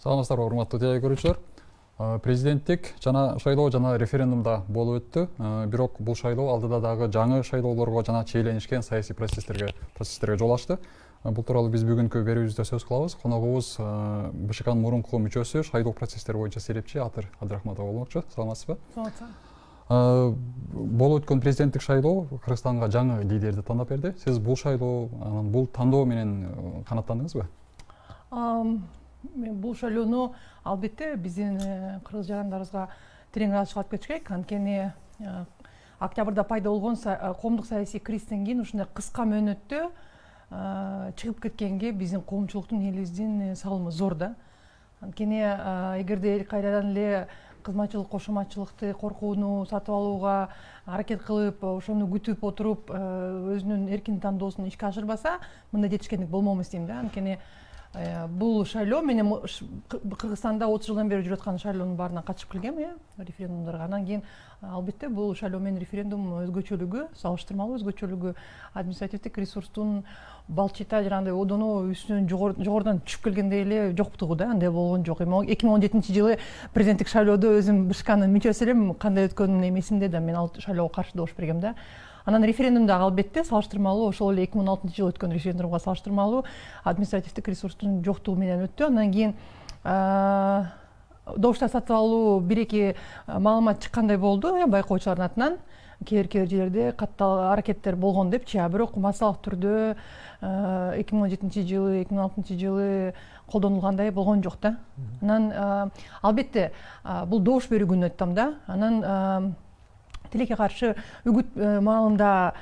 Саламатсыздар, урматтуу теле көрүүчүлөр. Президенттик жана шайлоо жана референдумда болуп өттү. Бирок бул шайлоо алдыда дагы жаңы шайлоолорго жана чейленишкен саясий процесстерге жол ачты. Бул тууралуу биз бүгүнкү берүүбүздө сөз кылабыз. Коногубуз БШКнын мурунку мүчөсү, шайлоо процесстери боюнча серепчи Атыр Абдрахматова болмокчу. Саламатсызбы? Саламатсыздар. Болуп өткөн президенттик шайлоо Кыргызстанга жаңы лидерди тандап берди. Сиз бул шайлоо, бул тандоо менен канааттандыңызбы? Бул шайлоону албетте биздин кыргыз жарандарыбызга терең ачык алып кетиш керек. Анткени октябрда пайда болгон коомдук саясий кризистен кийин ушундай кыска мөөнөттө чыгып кеткенге биздин коомчулуктун, элибиздин салымы зор да. Анткени эгерде эл кайрадан эле кызматчылык, кошоматчылыкты, коркууну сатып алууга аракет кылып, ошону күтүп отуруп, өзүнүн эркин тандоосун ишке ашырбаса, мындай жетишкендик болмок дейм да. Анткени бул шайлоо менен Кыргызстанда 30 жылдан бери жүрүп аткан шайлоонун баарына катышып келгем, референдумдарга. Андан кийин албетте бул шайлоо менен референдум өзгөчөлүгү, салыштырмалуу өзгөчөлүгү административдик ресурстун балчыта жанагындай одоно үстүнөн жогорудан түшүп келгендей эле жоктугу да, андай болгон жок. 2017-жылы президенттик шайлоодо өзүм БШКнын мүчөсү элем, кандай өткөнүн эсимде да, мен ал шайлоого каршы добуш бергем да. Анан референдумда албетте салыштырмалуу, ошол эле 2016-жылы өткөн референдумга салыштырмалуу административдик ресурстун жоктугу менен өттү. Андан кийин добуштар сатып алуу бир-эки маалымат чыккандай болду байкоочулардын атынан. Кээ бир жерлерде каттал аракеттер болгон депчи, бирок массалык түрдө 2017-жылы, 2016-жылы колдонулгандай болгон жок да. Анан албетте бул добуш берүү күнү өттү да. Анан тилекке каршы үгүт маалында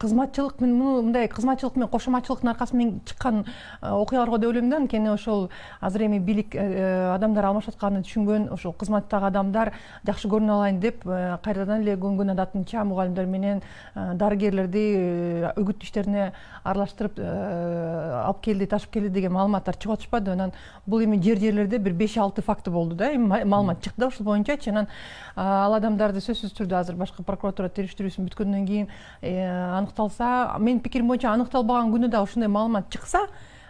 кызматчылык мындай кызматчылык менен кошоматчылыктын аркасы менен чыккан окуяларга деп ойлойм да. Анткени ошол азыр эми бийлик адамдар алмашып атканын түшүнгөн, ошол кызматтагы адамдар жакшы көрүнө алайын деп кайрадан эле көнгөн адатынча мугалимдер менен дарыгерлерди үгүт иштерине аралаштырып алып келди, ташып келди деген маалыматтар чыгып атышпады. Анан бул эми жерлерде бир 5-6 факты болду да. Эми маалымат чыкты ошол боюнчачы. Анан ал адамдарды сөзсүз түрдө азыр башкы прокуратура териштирүүсүн бүткөндөн кийин аныкталса, менин пикирим боюнча аныкталбаган күнү да ушундай маалымат чыкса,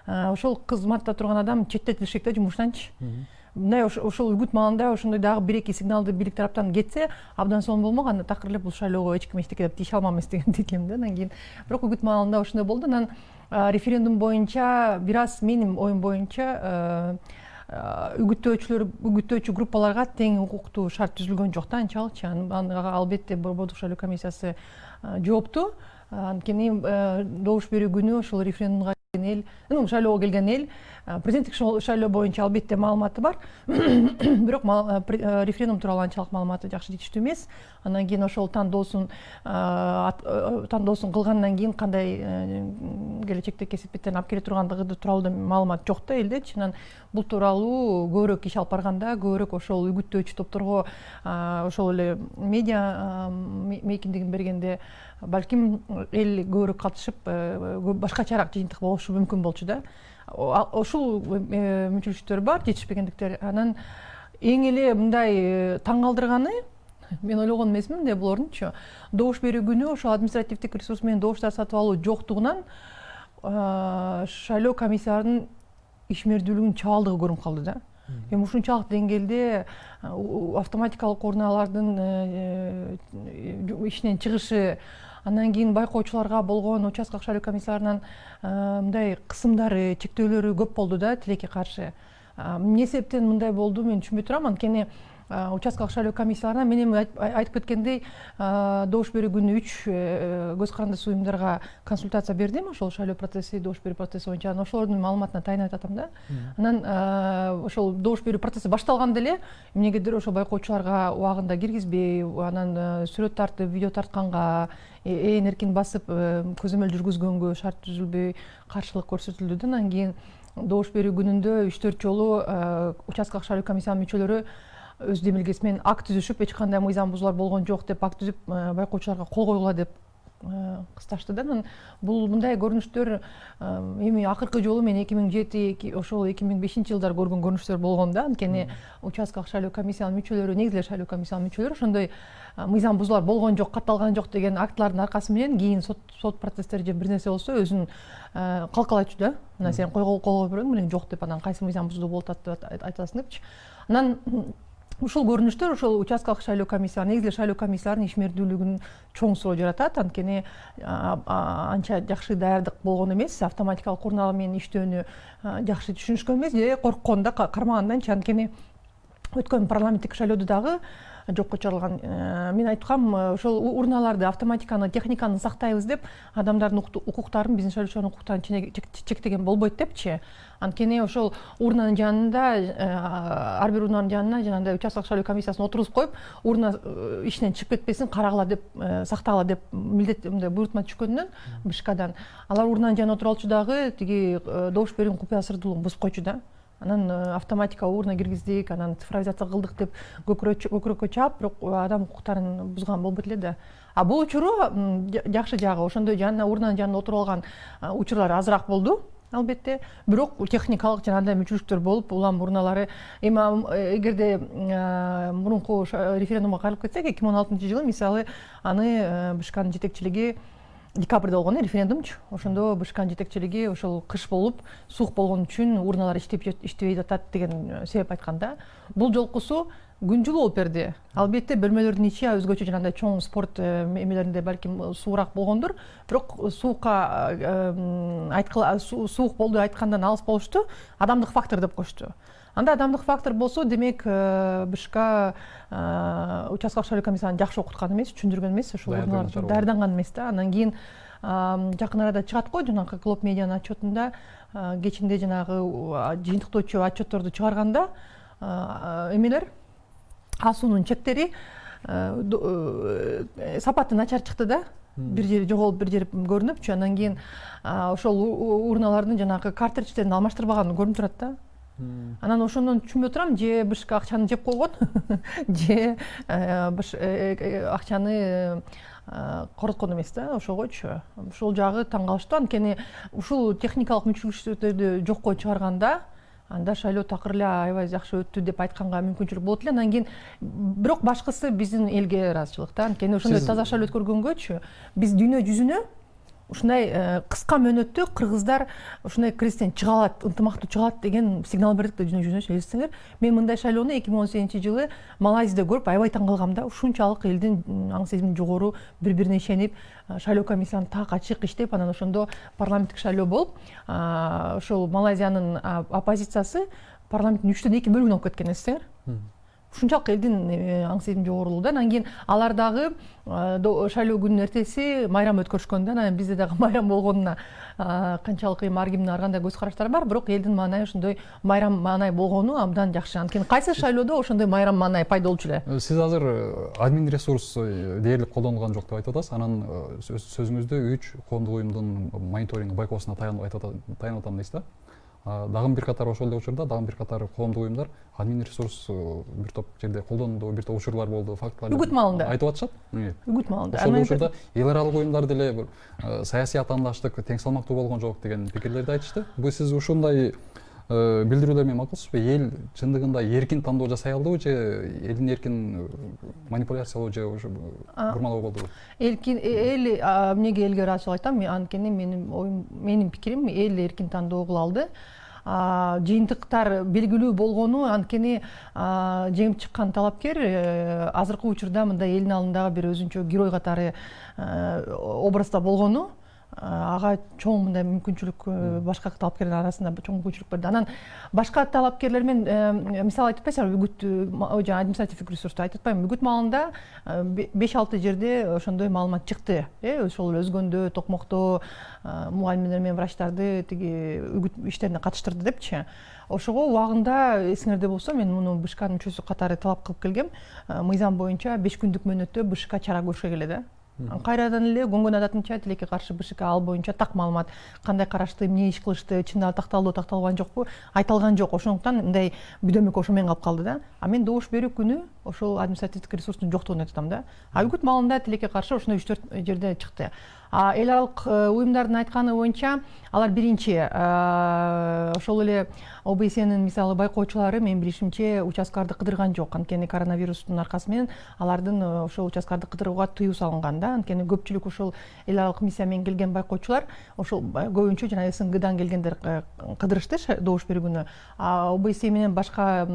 ошол кызматта турган адам четтетилишет да жумуштанчы. Мындай ошол үгүт маалында ошондой дагы бир-эки сигналды бийлик тараптан кетсе, абдан сонун болмок. Анда такыр эле бул шайлоого эч ким эчтеке деп тийише алмам деген дегем да. Андан кийин бирок үгүт маалында ошондой болду. Анан референдум боюнча бир аз менин оюм боюнча үгүттөөчү группаларга тең укуктуу шарт түзүлгөн жок да, анчалыкчы. Ага албетте Борбордук шайлоо комиссиясы жооптуу. Анткени добуш берүү күнү ошол референдумга келген эл, шайлоого келген эл президенттик шайлоо боюнча албетте маалыматы бар. Бирок референдум тууралуу анчалык маалыматы жакшы жетиштүү эмес. Андан кийин ошол тандоосун кылгандан кийин кандай келечекте кесипеттерин алып келе тургандыгы тууралуу да маалымат жок да элдечи. Анан бул тууралуу көбүрөөк иш алып барганда, көбүрөөк ошол үгүттөөчү топторго ошол эле медиа мейкиндигин бергенде балким эл көбүрөөк катышып, башкачараак жыйынтык болушу мүмкүн болчу да. Ошол мүмкүнчүлүктөр бар, жетишпегендиктер. Анан эң эле мындай таң калтырганы, мен ойлогон эмесмин мындай болорунчу. Добуш берүү күнү ошол административдик ресурс менен добуштар сатып алуу жоктугунан шайлоо комиссиярынын ишмердүүлүгүнүн чабалдыгы көрүнүп калды да. Эми ушунчалык деңгээлде автоматикалык урналардын ишинен чыгышы, андан кийин байкоочуларга болгон участкалык шайлоо комиссияларынын мындай кысымдары, чектөөлөрү көп болду да тилекке каршы. Эмне себептен мындай болду мен түшүнбөй турам. Анткени участкалык шайлоо комиссияларына мен эми айтып кеткендей, добуш берүү күнү 3 көз карандысыз уюмдарга консультация бердим, ошол шайлоо процесси, добуш берүү процесси боюнча. Ошолордун маалыматына таянып атам да. Анан ошол добуш берүү процесси башталганда эле эмнегедир ошол байкоочуларга убагында киргизбей, анан сүрөт тартып, видео тартканга, ээн эркин басып көзөмөл жүргүзгөнгө шарт түзүлбөй каршылык көрсөтүлдү да. Андан кийин добуш берүү күнүндө 3-4 жолу участкалык шайлоо комиссиянын мүчөлөрү өз демилгеси менен акт түзүшүп, эч кандай мыйзам бузуулар болгон жок деп акт түзүп, байкоочуларга кол койгула деп кысташты да. Анан бул мындай көрүнүштөр эми акыркы жолу мен 2007 ошол 2005 жылдары көргөн көрүнүштөр болгон да. Анткени участкалык шайлоо комиссиянын мүчөлөрү, негизги шайлоо комиссиянын мүчөлөрү ошондой мыйзам бузуулар болгон жок, катталган жок деген актылардын аркасы менен кийин сот процесстери же бир нерсе болсо өзүн калкалайчу да. Мына сен кол бериң, менен жок деп, анан кайсы мыйзам бузуу болуп атат деп айтасың депчи. Анан ушул көрүнүштөр ошол участкалык шайлоо комиссиялары, негизги шайлоо комиссияларынын ишмердүүлүгүн чоң суроо жаратат. Анткени анча жакшы даярдык болгон эмес, автоматикалык урналар менен иштөөнү жакшы түшүнүшкөн эмес же корккон да, кармаганданчы. Анткени өткөн парламенттик шайлоодо дагы жокко чыгарылган. Мен айткам, ошол урналарды, автоматиканы, техниканы сактайбыз деп адамдардын укуктарын, биздин шайлоочулардын укуктарын чектеген болбойт депчи. Анткени ошол урнанын жанында, ар бир урнанын жанына жанагындай участкалык шайлоо комиссиясын отургузуп коюп, урна ишинен чыгып кетпесин, карагыла деп, сактагыла деп милдет буйрутма түшкөндөн БШКдан. Алар урнанын жанына отуруп алчу дагы тиги добуш берүүнүн купуя сырдуулугун бузуп койчу да. Анан автоматика урна киргиздик, анан цифровизация кылдык деп көкүрөккө чаап, бирок адам укуктарын бузган болбойт эле да. А бул учуру жакшы жагы, ошондой жанына, урнанын жанына отуруп алган учурлар азыраак болду. Албетте, бирок техникалык жанагындай мүчүлүктөр болуп, улам урналары эми эгерде мурунку референдумга кайрылып кетсек, 2016 жылы мисалы аны БШКнын жетекчилиги декабрда болгон референдумчу. Ошондо БШКнын жетекчилиги ошол кыш болуп, суук болгон үчүн урналар иштебей жатат деген себеп айтканда, бул жолкусу күн жылуу болуп берди. Албетте бөлмөлөрдүн ичи өзгөчө жанагындай чоң спорт эмелеринде балким суураак болгондур, бирок суук болду айткандан алыс болушту, адамдык фактор деп кошту. Анда адамдык фактор болсо, демек БШК участкалык шайлоо комиссиянын жакшы окуткан эмес, түшүндүргөн эмес, ошол урналар даярданган эмес да. Анан кийин жакын арада чыгат го, жанагы Глоб медианын отчетунда кечинде жанагы жыйынтыктоочу отчетторду чыгарганда эмелер асуунун чектери сапаты начар чыкты да. Бир жери жоголуп, бир жери көрүнүпчү. Андан кийин ошол урналардын жанагы картридждерин алмаштырбаганы көрүнүп турат да. Анан ошондон түшүнбөй турам, же БШК акчаны жеп койгон, же акчаны короткон эмес да, ошогочу. Ушул жагы таң калыштуу. Анткени ушул техникалык мүчүлүктөрдү жокко чыгарганда, анда шайлоо такыр эле аябай жакшы өттү деп айтканга мүмкүнчүлүк болот эле. Андан кийин бирок башкысы биздин элге ыраазычылык да. Анткени ошондой таза шайлоо өткөргөнгөчү биз дүйнө жүзүнө ушундай кыска мөөнөттө кыргыздар ушундай кризистен чыга алат, ынтымактуу чыга алат деген сигнал бердик да дүйнө жүзүнө. Элестеңер, мен мындай шайлоону 2018 жылы Малайзияда көрүп аябай таң калгам да. Ушунчалык элдин аң сезими жогору, бири-бирине ишенип, шайлоо комиссиянын так ачык иштеп, анан ошондо парламенттик шайлоо болуп, ошол Малайзиянын оппозициясы парламенттин 3төн 2 бөлүгүнө алып кеткен, эстеңер. Ушунчалык элдин аң сезими жогорулугу да. Анан кийин алар дагы шайлоо күнүнүн эртеси майрам өткөрүшкөн да. Анан бизде дагы майрам болгонуна канчалык эми ар кимдин ар кандай көз караштары бар, бирок элдин маанай ошондой майрам маанай болгону абдан жакшы. Анткени кайсы шайлоодо ошондой майрам маанай пайда болчу эле. Сиз азыр админ ресурс дээрлик колдонулган жок деп айтып атасыз. Анан сөзүңүздө 3 коомдук уюмдун мониторинг байкоосуна таянып атам дейсиз да. Дагы бир катар ошол эле учурда дагы бир катар коомдук уюмдар админ ресурс бир топ жерде колдонулду, бир топ учурлар болду, фактылар үгүт маалында айтып атышат. Үгүт маалында. Ошол учурда эл аралык уюмдар деле бир саясий атаандаштык тең салмактуу болгон жок деген пикирлерди айтышты. Бул сиз ушундай билдирүүлөр менен макулсузбу? Эл чындыгында эркин тандоо жасай алдыбы же элдин эркин манипуляциялоо же бурмалоо болдубу? Эркин эл эмнеге элге ыраазычылык айтам? Анткени менин пикирим, эл эркин тандоо кыла алды. Жыйынтыктар белгилүү болгону, анткени жеңип чыккан талапкер азыркы учурда мындай элдин алдындагы бир өзүнчө герой катары образда болгону ага чоң мындай мүмкүнчүлүк, башка талапкерлер арасында чоң мүмкүнчүлүк берди. Анан башка талапкерлер менен мисал айтып атпайсызбы, үгүт жана административдик ресурсту айтып атпайбы? Үгүт маалында 5-6 жерде ошондой маалымат чыкты. Ошол Өзгөндө, Токмокто мугалимдер менен врачтарды тиги үгүт иштерине катыштырды депчи. Ошого убагында эсиңерде болсо, мен муну БШКнын мүчөсү катары талап кылып келгем. Мыйзам боюнча 5 күндүк мөөнөттө БШК чара көрүшкө келет да. Кайрадан эле көнгөн адатынча тилекке каршы БШК ал боюнча так маалымат, кандай карашты, эмне иш кылышты, чындап такталды, такталган жокпу, айтылган жок. Ошондуктан мындай бүдөмөк ошо менен калып калды да. А мен добуш берүү күнү ошол административдик ресурстун жоктугун айтып атам да. А үгүт маалында тилекке каршы ошондой 3-4 жерде чыкты. Эл аралык уюмдардын айтканы боюнча алар биринчи ошол эле ОБСЕнин мисалы байкоочулары менин билишимче участкаларды кыдырган жок. Анткени коронавирустун аркасы менен алардын ошол участкаларды кыдырууга тыюу салынган да. Анткени көпчүлүк ошол эл аралык миссия менен келген байкоочулар ошол көбүнчө жана СНГдан келгендер кыдырышты добуш берүү күнү. ОБСЕ менен башка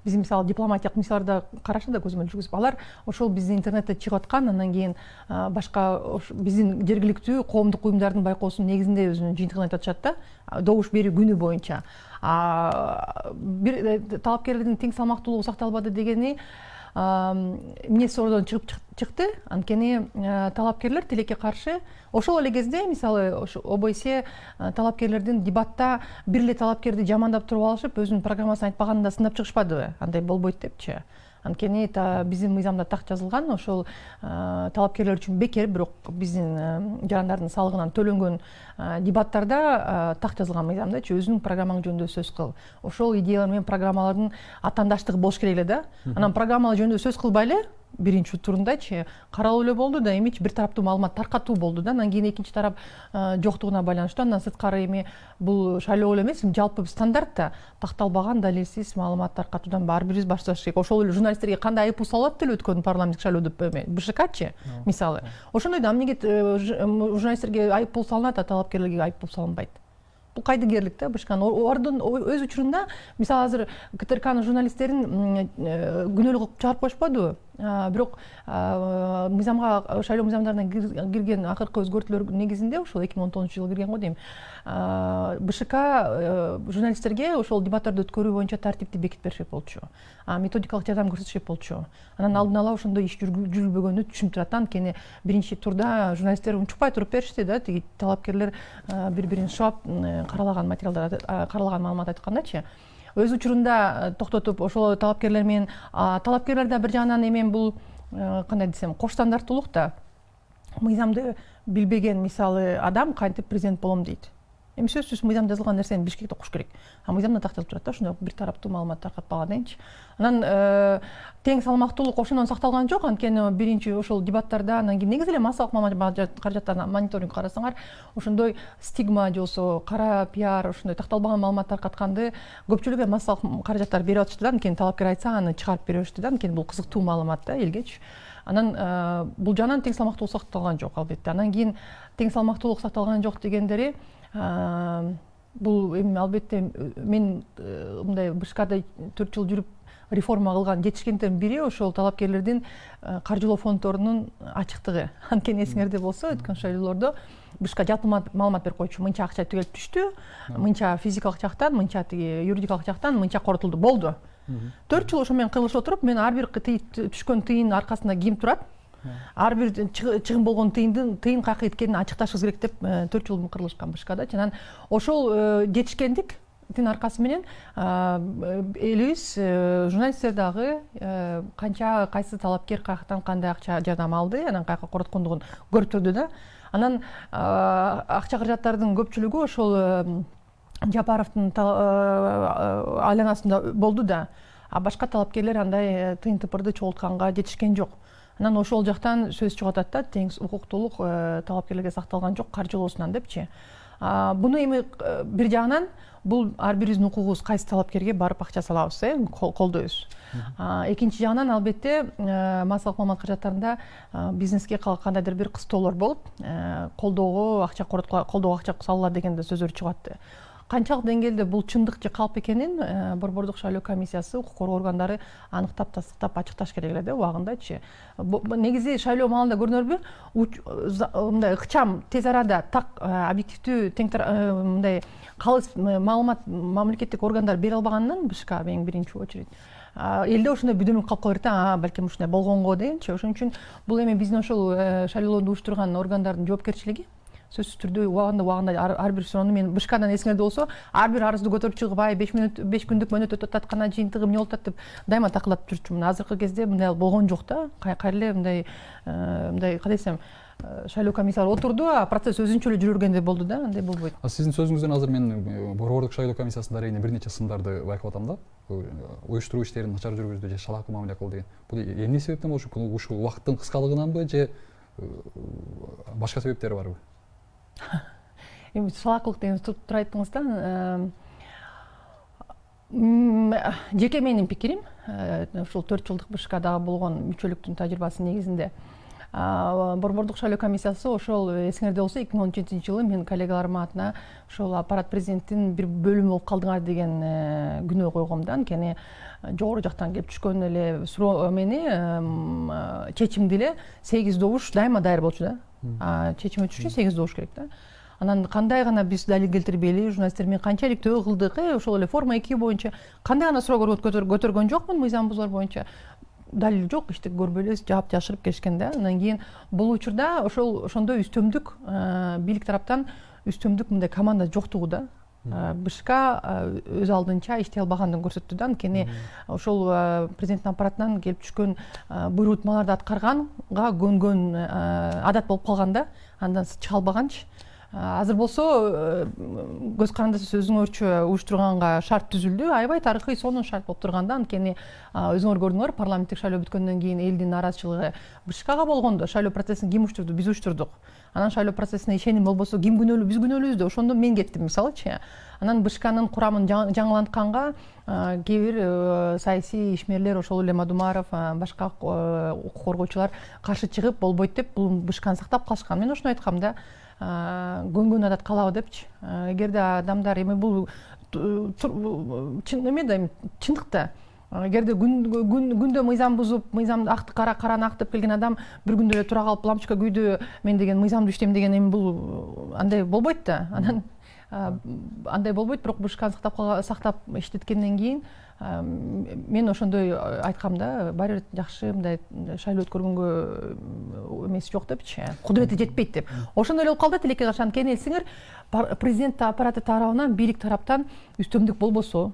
биздин мисалы дипломатиялык миссияларда карашы да көзөмөл жүргүзүп, алар ошол биздин интернетте чыгып аткан, андан кийин башка биздин жергиликтүү коомдук уюмдардын байкоосунун негизинде өзүнүн жыйынтыгын айтып атышат да, добуш берүү күнү боюнча. Бир талапкерлердин тең салмактуулугу сакталбады дегени эмне соордон чыкты. Анткени талапкерлер тилекке каршы ошол эле кезде мисалы ОБСЕ талапкерлердин дебатта бир эле талапкерди жамандап туруп алышып, өзүнүн программасын айтпаганын да сындап чыгышпадыбы? Андай болбойт депчи. Анткени биздин мыйзамда так жазылган, ошол талапкерлер үчүн бекер, бирок биздин жарандардын салыгынан төлөнгөн дебаттарда так жазылган мыйзамдачы өзүнүн программаң жөнүндө сөз кыл. Ошол идеялар менен программалардын атаандаштыгы болуш керек эле да. Анан программалар жөнүндө сөз кылбай эле биринчи турундачы каралуу эле болду да, эмичи бир тараптуу маалымат таркатуу болду да. Анан кийин экинчи тарап жоктугуна байланыштуу. Андан сырткары эми бул шайлоо эле эмес, жалпы стандартта такталбаган далилсиз маалымат таркатуудан ар бирибиз баш тартыш керек. Ошол эле журналисттерге кандай айыппул салат деле өткөн парламенттик шайлоо деп БШКчы мисалы. Ошондой да эмнеге журналисттерге айыппул салынат, а талапкерлерге айыппул салынбайт? Бул кайдыгерлик да БШКнын. Ордун өз учурунда мисалы азыр КТРКнын журналисттерин күнөөлүү кылып чыгарып коюшпадыбы? Бирок мыйзамга, шайлоо мыйзамдарына кирген акыркы өзгөртүүлөр негизинде ошол 2019-жылы кирген го дейм. БШК журналисттерге ошол дебаттарды өткөрүү боюнча тартипти бекитип беришет болчу. Методикалык жардам көрсөтүшет болчу. Анан алдын ала ошондой иш жүрүлбөгөнү түшүнүп турат. Анткени биринчи турда журналисттер унчукпай туруп беришти да, тиги талапкерлер бири-бирин шуап каралаган материалдар, каралаган маалымат айткандачы. Өз учурунда токтотуп ошол талапкерлер менен талапкерлер да бир жагынан эми бул кандай десем, кош стандарттуулук да. Мыйзамды билбеген мисалы адам кантип президент болом дейт. Эми сөзсүз мыйзамда жазылган нерсени Бишкекте окуш керек. Мыйзамда так жазылып турат да, ошондой бир тараптуу маалымат таркатпагандан. Анан тең салмактуулук ошондон сакталган жок. Анткени биринчи ошол дебаттарда, анан кийин негизи эле массалык маалымат каражаттарына мониторинг карасаңар, ошондой стигма же болбосо кара пиар, ошондой такталбаган маалымат таркатканды көпчүлүгү массалык каражаттар берип атышты да. Анткени талапкер айтса, аны чыгарып берип атышты да. Анткени бул кызыктуу маалымат да элгечи. Анан бул жагынан тең салмактуулук сакталган жок албетте. Анан кийин тең салмактуулук сакталган жок дегендери бул эми албетте мен мындай БШКда 4 жыл жүрүп реформа кылган жетишкендердин бири ошол талапкерлердин каржылоо фонддорунун ачыктыгы. Анткени эсиңерде болсо өткөн шайлоолордо БШК жалпы маалымат берип койчу. Мынча акча түгелип түштү, мынча физикалык жактан, мынча юридикалык жактан, мынча коротулду, болду. 4 жыл ошо менен кылышып отуруп, мен ар бир түшкөн тыйын аркасында ким турат, ар бир чыгым болгон тыйын каяка кеткенин ачыкташыбыз керек деп 4 жыл кырылышкан БШКда. Анан ошол жетишкендиктин аркасы менен элибиз журналисттер дагы канча кайсы талапкер каяктан кандай акча жардам алды, анан каяка короткондугун көрүп турду да. Анан акча каражаттардын көпчүлүгү ошол Жапаровдун айланасында болду да. А башка талапкерлер андай тыйын тыпырды чогултканга жетишкен жок. Анан ошол жактан сөз чыгып атат да, тең укуктуулук талапкерлерге сакталган жок каржылоосунан депчи. Буну эми бир жагынан бул ар бирибиздин укугубуз, кайсы талапкерге барып акча салабыз, колдойбуз. Экинчи жагынан албетте массалык маалымат каражаттарында бизнеске кандайдыр бир кыстоолор болуп, колдоого акча салгыла деген да сөздөр чыгып атты. Канчалык деңгээлде бул чындык же калп экенин Борбордук шайлоо комиссиясы, укук коргоо органдары аныктап тастыктап ачыкташ керек эле да убагындачы. Негизи шайлоо маалында көрүнөрбү? Мындай ыкчам, тез арада так объективдүү мындай калыс маалымат мамлекеттик органдар бере албаганынан БШК эң биринчи очередь элде ошондой бүдүмүк калып калат да, балким ушундай болгонго дегенчи. Ошон үчүн бул эми биздин ошол шайлоолорду уюштурган органдардын жоопкерчилиги. Сөзсүз түрдө убагында ар бир суроону мен БШКдан эсиңерде болсо, ар бир арызды көтөрүп чыгып, 5 күндүк мөөнөт өтүп атканда жыйынтыгы эмне болуп атат деп дайыма такылдап жүрчүмүн. Азыркы кезде мындай болгон жок да. Кайра эле мындай кандай десем, шайлоо комиссиялары отурду, а процесс өзүнчө эле жүрө бергендей болду да, андай болбойт. Сиздин сөзүңүздөн азыр мен борбордук шайлоо комиссиясында арийне бир нече сындарды байкап атам да. Уюштуруу иштерин начар жүргүздү же шалаакы мамиле кылды деген. Бул эмне себептен болушу мүмкүн? Бул ушул убакыттын кыскалыгынанбы же башка себептери барбы? Эми шалаакылык деген туура айттыңызда. Жеке менин пикирим, ушул 4 жылдык БШКдагы болгон мүчөлүктүн тажрыйбасы негизинде борбордук шайлоо комиссиясы ошол эсиңерде болсо 2017-жылы мен коллегаларыма атына ошол аппарат президенттин бир бөлүмү болуп калдыңар деген күнөө койгом да. Анткени жогору жактан келип түшкөн эле суроо эмени чечимди эле 8 добуш дайыма даяр болчу да. Чечим өтүш үчүн 8 добуш керек да. Анан кандай гана биз далил келтирбейли, журналисттер мен канчалык төө кылдык, ошол эле форма 2 боюнча кандай гана суроо көтөргөн жокмун мыйзам бузуулар боюнча. Далил жок, иштеп көрбөйлүбүз, жаап жашырып келишкен да. Андан кийин бул учурда ошондой үстөмдүк бийлик тараптан үстөмдүк мындай команда жоктугу да. БШК өз алдынча иштей албагандыгын көрсөттү да. Анткени ошол президенттин аппаратынан келип түшкөн буйрутмаларды аткарганга көнгөн адат болуп калган да. Андан чыга албаганчы. Азыр болсо көз карандысыз өзүңөрчө уюштурганга шарт түзүлдү. Аябай тарыхый сонун шарт болуп турганда, анткени өзүңөр көрдүңөр, парламенттик шайлоо бүткөндөн кийин элдин нааразычылыгы БШКга болгондо шайлоо процессин ким уюштурду? Биз уюштурдук. Анан шайлоо процессине ишеним болбосо ким күнөөлүү? Биз күнөөлүүбүз да. Ошондо мен кеттим мисалычы. Анан БШКнын курамын жаңылантканга кээ бир саясий ишмерлер, ошол эле Мадумаров, башка укук коргоочулар каршы чыгып болбойт деп, бул БШКны сактап калышкан. Мен ошону айткам да. Көнгөн адат калабы депчи. Эгерде адамдар эми бул чын эме да, чындыкта. Эгерде күндө мыйзам бузуп, мыйзамды караны актып келген адам бир күндө эле тура калып лампочка күйдү, мен деген мыйзамды иштейм деген эми бул андай болбойт да. Анан андай болбойт, бирок БШКны сактап иштеткенден кийин мен ошондой айткам да, баары бир жакшы мындай шайлоо өткөргөнгө эмеси жок депчи, кудурети жетпейт деп. Ошондой эле болуп калды тилекке каршы. Анткени элсеңер, президент аппараты тарабынан, бийлик тараптан үстөмдүк болбосо,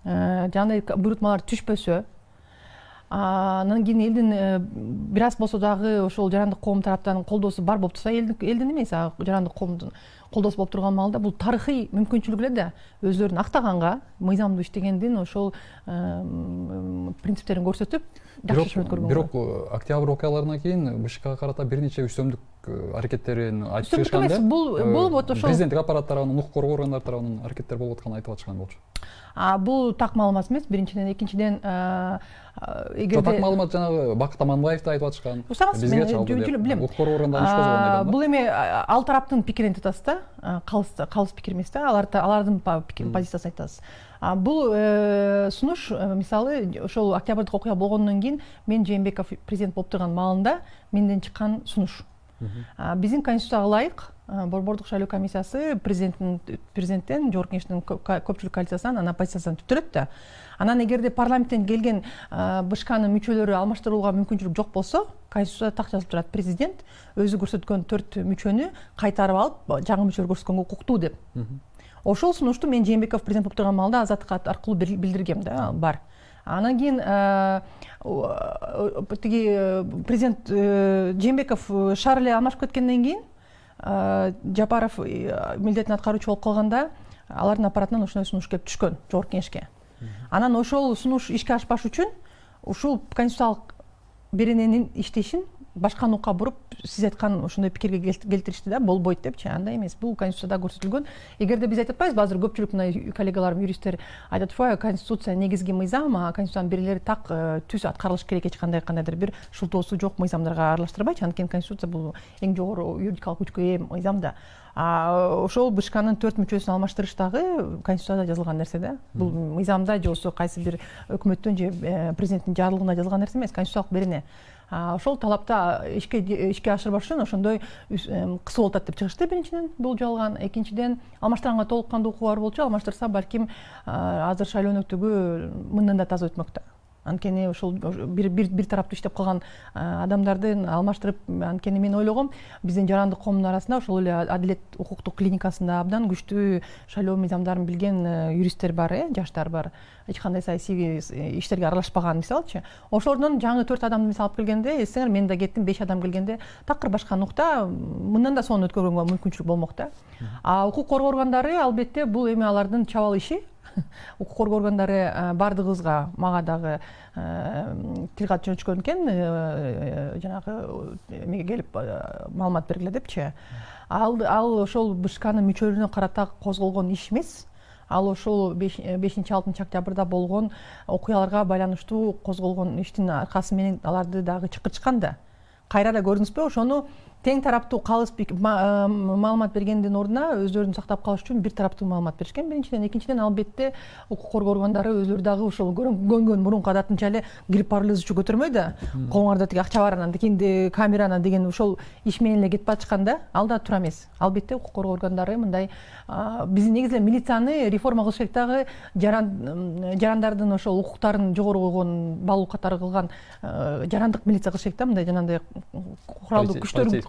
жандай буйрутмалар түшпөсө, анан кийин элдин бир аз болсо дагы ошол жарандык коом тараптан колдоосу бар болуп турса, элдин эмес, жарандык коомдун колдоосу болуп турган маалда бул тарыхый мүмкүнчүлүк эле да, өздөрүн актаганга, мыйзамды иштегендин ошол принциптерин көрсөтүп, жакшы өткөргөнгө. Бирок октябрь окуяларынан кийин БШКга карата бир нече үстөмдүк аракеттерин айтып чыгышкан да. Бул вот ошол президенттик аппарат тарабынан, укук коргоо органдары тарабынан аракеттер болуп атканын айтып атышкан болчу. Бул так маалымат эмес, биринчиден. Экинчиден, эгерде так маалымат жанагы Бакыт Аманбаевди айтып атышкан. Бизге чалды деп. Укук коргоо органдары ишкозгон эле. Бул эми ал тараптын пикирин айтып атасыз да, калыс пикир эмес да, алардын позициясын айтасыз. Бул сунуш, мисалы, ошол октябрдык окуя болгондон кийин мен Жээнбеков президент болуп турган маалында менден чыккан сунуш. Биздин конституцияга ылайык борбордук шайлоо комиссиясы президенттен, жогорку кеңештин көпчүлүк коалициясынан, анын оппозициясынан түптөлөт да. Анан эгерде парламенттен келген БШКнын мүчөлөрү алмаштырууга мүмкүнчүлүк жок болсо, конституцияда так жазылып турат: президент өзү көрсөткөн 4 мүчөнү кайтарып алып, жаңы мүчөлөр көрсөткөнгө укуктуу деп. Ошол сунушту мен Жээнбеков президент болуп турган маалда Азаттык аркылуу билдиргем да, бар. Анан кийин тиги президент Жээнбеков шаар эле алмашып кеткенден кийин Жапаров милдетин аткаруучу болуп калганда, алардын аппаратынан ошондой сунуш келип түшкөн жогорку кеңешке. Анан ошол сунуш ишке ашпаш үчүн ушул конституциялык берененин иштешин башка нукка буруп, сиз айткан ошондой пикирге келтиришти да, болбойт депчи. Андай эмес, бул конституцияда көрсөтүлгөн. Эгерде биз айтып атпайбызбы, азыр көпчүлүк мына коллегаларым, юристтер айтып атпайбы, конституция негизги мыйзам, конституциянын берелери так түз аткарылыш керек, эч кандайдыр бир шылтоосу жок мыйзамдарга аралаштырбайчы. Анткени конституция бул эң жогору юридикалык күчкө ээ мыйзам да. Ошол БШКнын 4 мүчөсүн алмаштырыш дагы конституцияда жазылган нерсе да. Бул мыйзамда же болбосо кайсы бир өкмөттүн же президенттин жарлыгында жазылган нерсе эмес, конституциялык берене. Ошол талапта ишке ашырбаш үчүн ошондой кысуу болуп атат деп чыгышты. Биринчиден бул жалган, экинчиден алмаштырганга толук кандуу укугу бар болчу, алмаштырса балким азыр шайлоо өнөктүгү мындан да таза өтмөктө. Анткени ошол бир тараптуу иштеп калган адамдарды алмаштырып, анткени мен ойлогом биздин жарандык коомдун арасында ошол эле Адилет укуктук клиникасында абдан күчтүү шайлоо мыйзамдарын билген юристтер бар, жаштар бар. Эч кандай саясий иштерге аралашпаган мисалчы. Ошолордон жаңы 4 адамды мисал алып келгенде, эсиңер мен да кеттим 5 адам келгенде такыр башка нукта, мындан да сонун өткөргөнгө мүмкүнчүлүк болмок да. Укук коргоо органдары албетте бул эми алардын чабал иши. Укук коргоо органдары бардыгыбызга, мага дагы тил кат жөнөткөн экен, жанагы эмеге келип маалымат бергиле депчи. Ал ошол БШКнын мүчөлөрүнө карата козголгон иш эмес. Ал ошол 5-6 октябрда болгон окуяларга байланыштуу козголгон иштин аркасы менен аларды дагы чакырышкан да. Кайра да көрдүңүзбү, ошону тең тараптуу калыс маалымат бергендин ордуна өздөрүн сактап калыш үчүн бир тараптуу маалымат беришкен. Биринчиден, экинчиден албетте укук коргоо органдары өзлөрү дагы ошол көнгөн мурунку адатынча эле кирип барып эле көтөрмөй да. Колуңарда тиги акча бар, анан тигинде камерана деген ошол иш менен эле кетип атышкан да. Ал да туура эмес. Албетте укук коргоо органдары мындай биздин негизи милицияны реформа кылыш керек дагы, жарандардын ошол укуктарын жогору койгон, балуу катары кылган жарандык милиция кылыш керек да, мындай жанагындай куралдуу күчтөр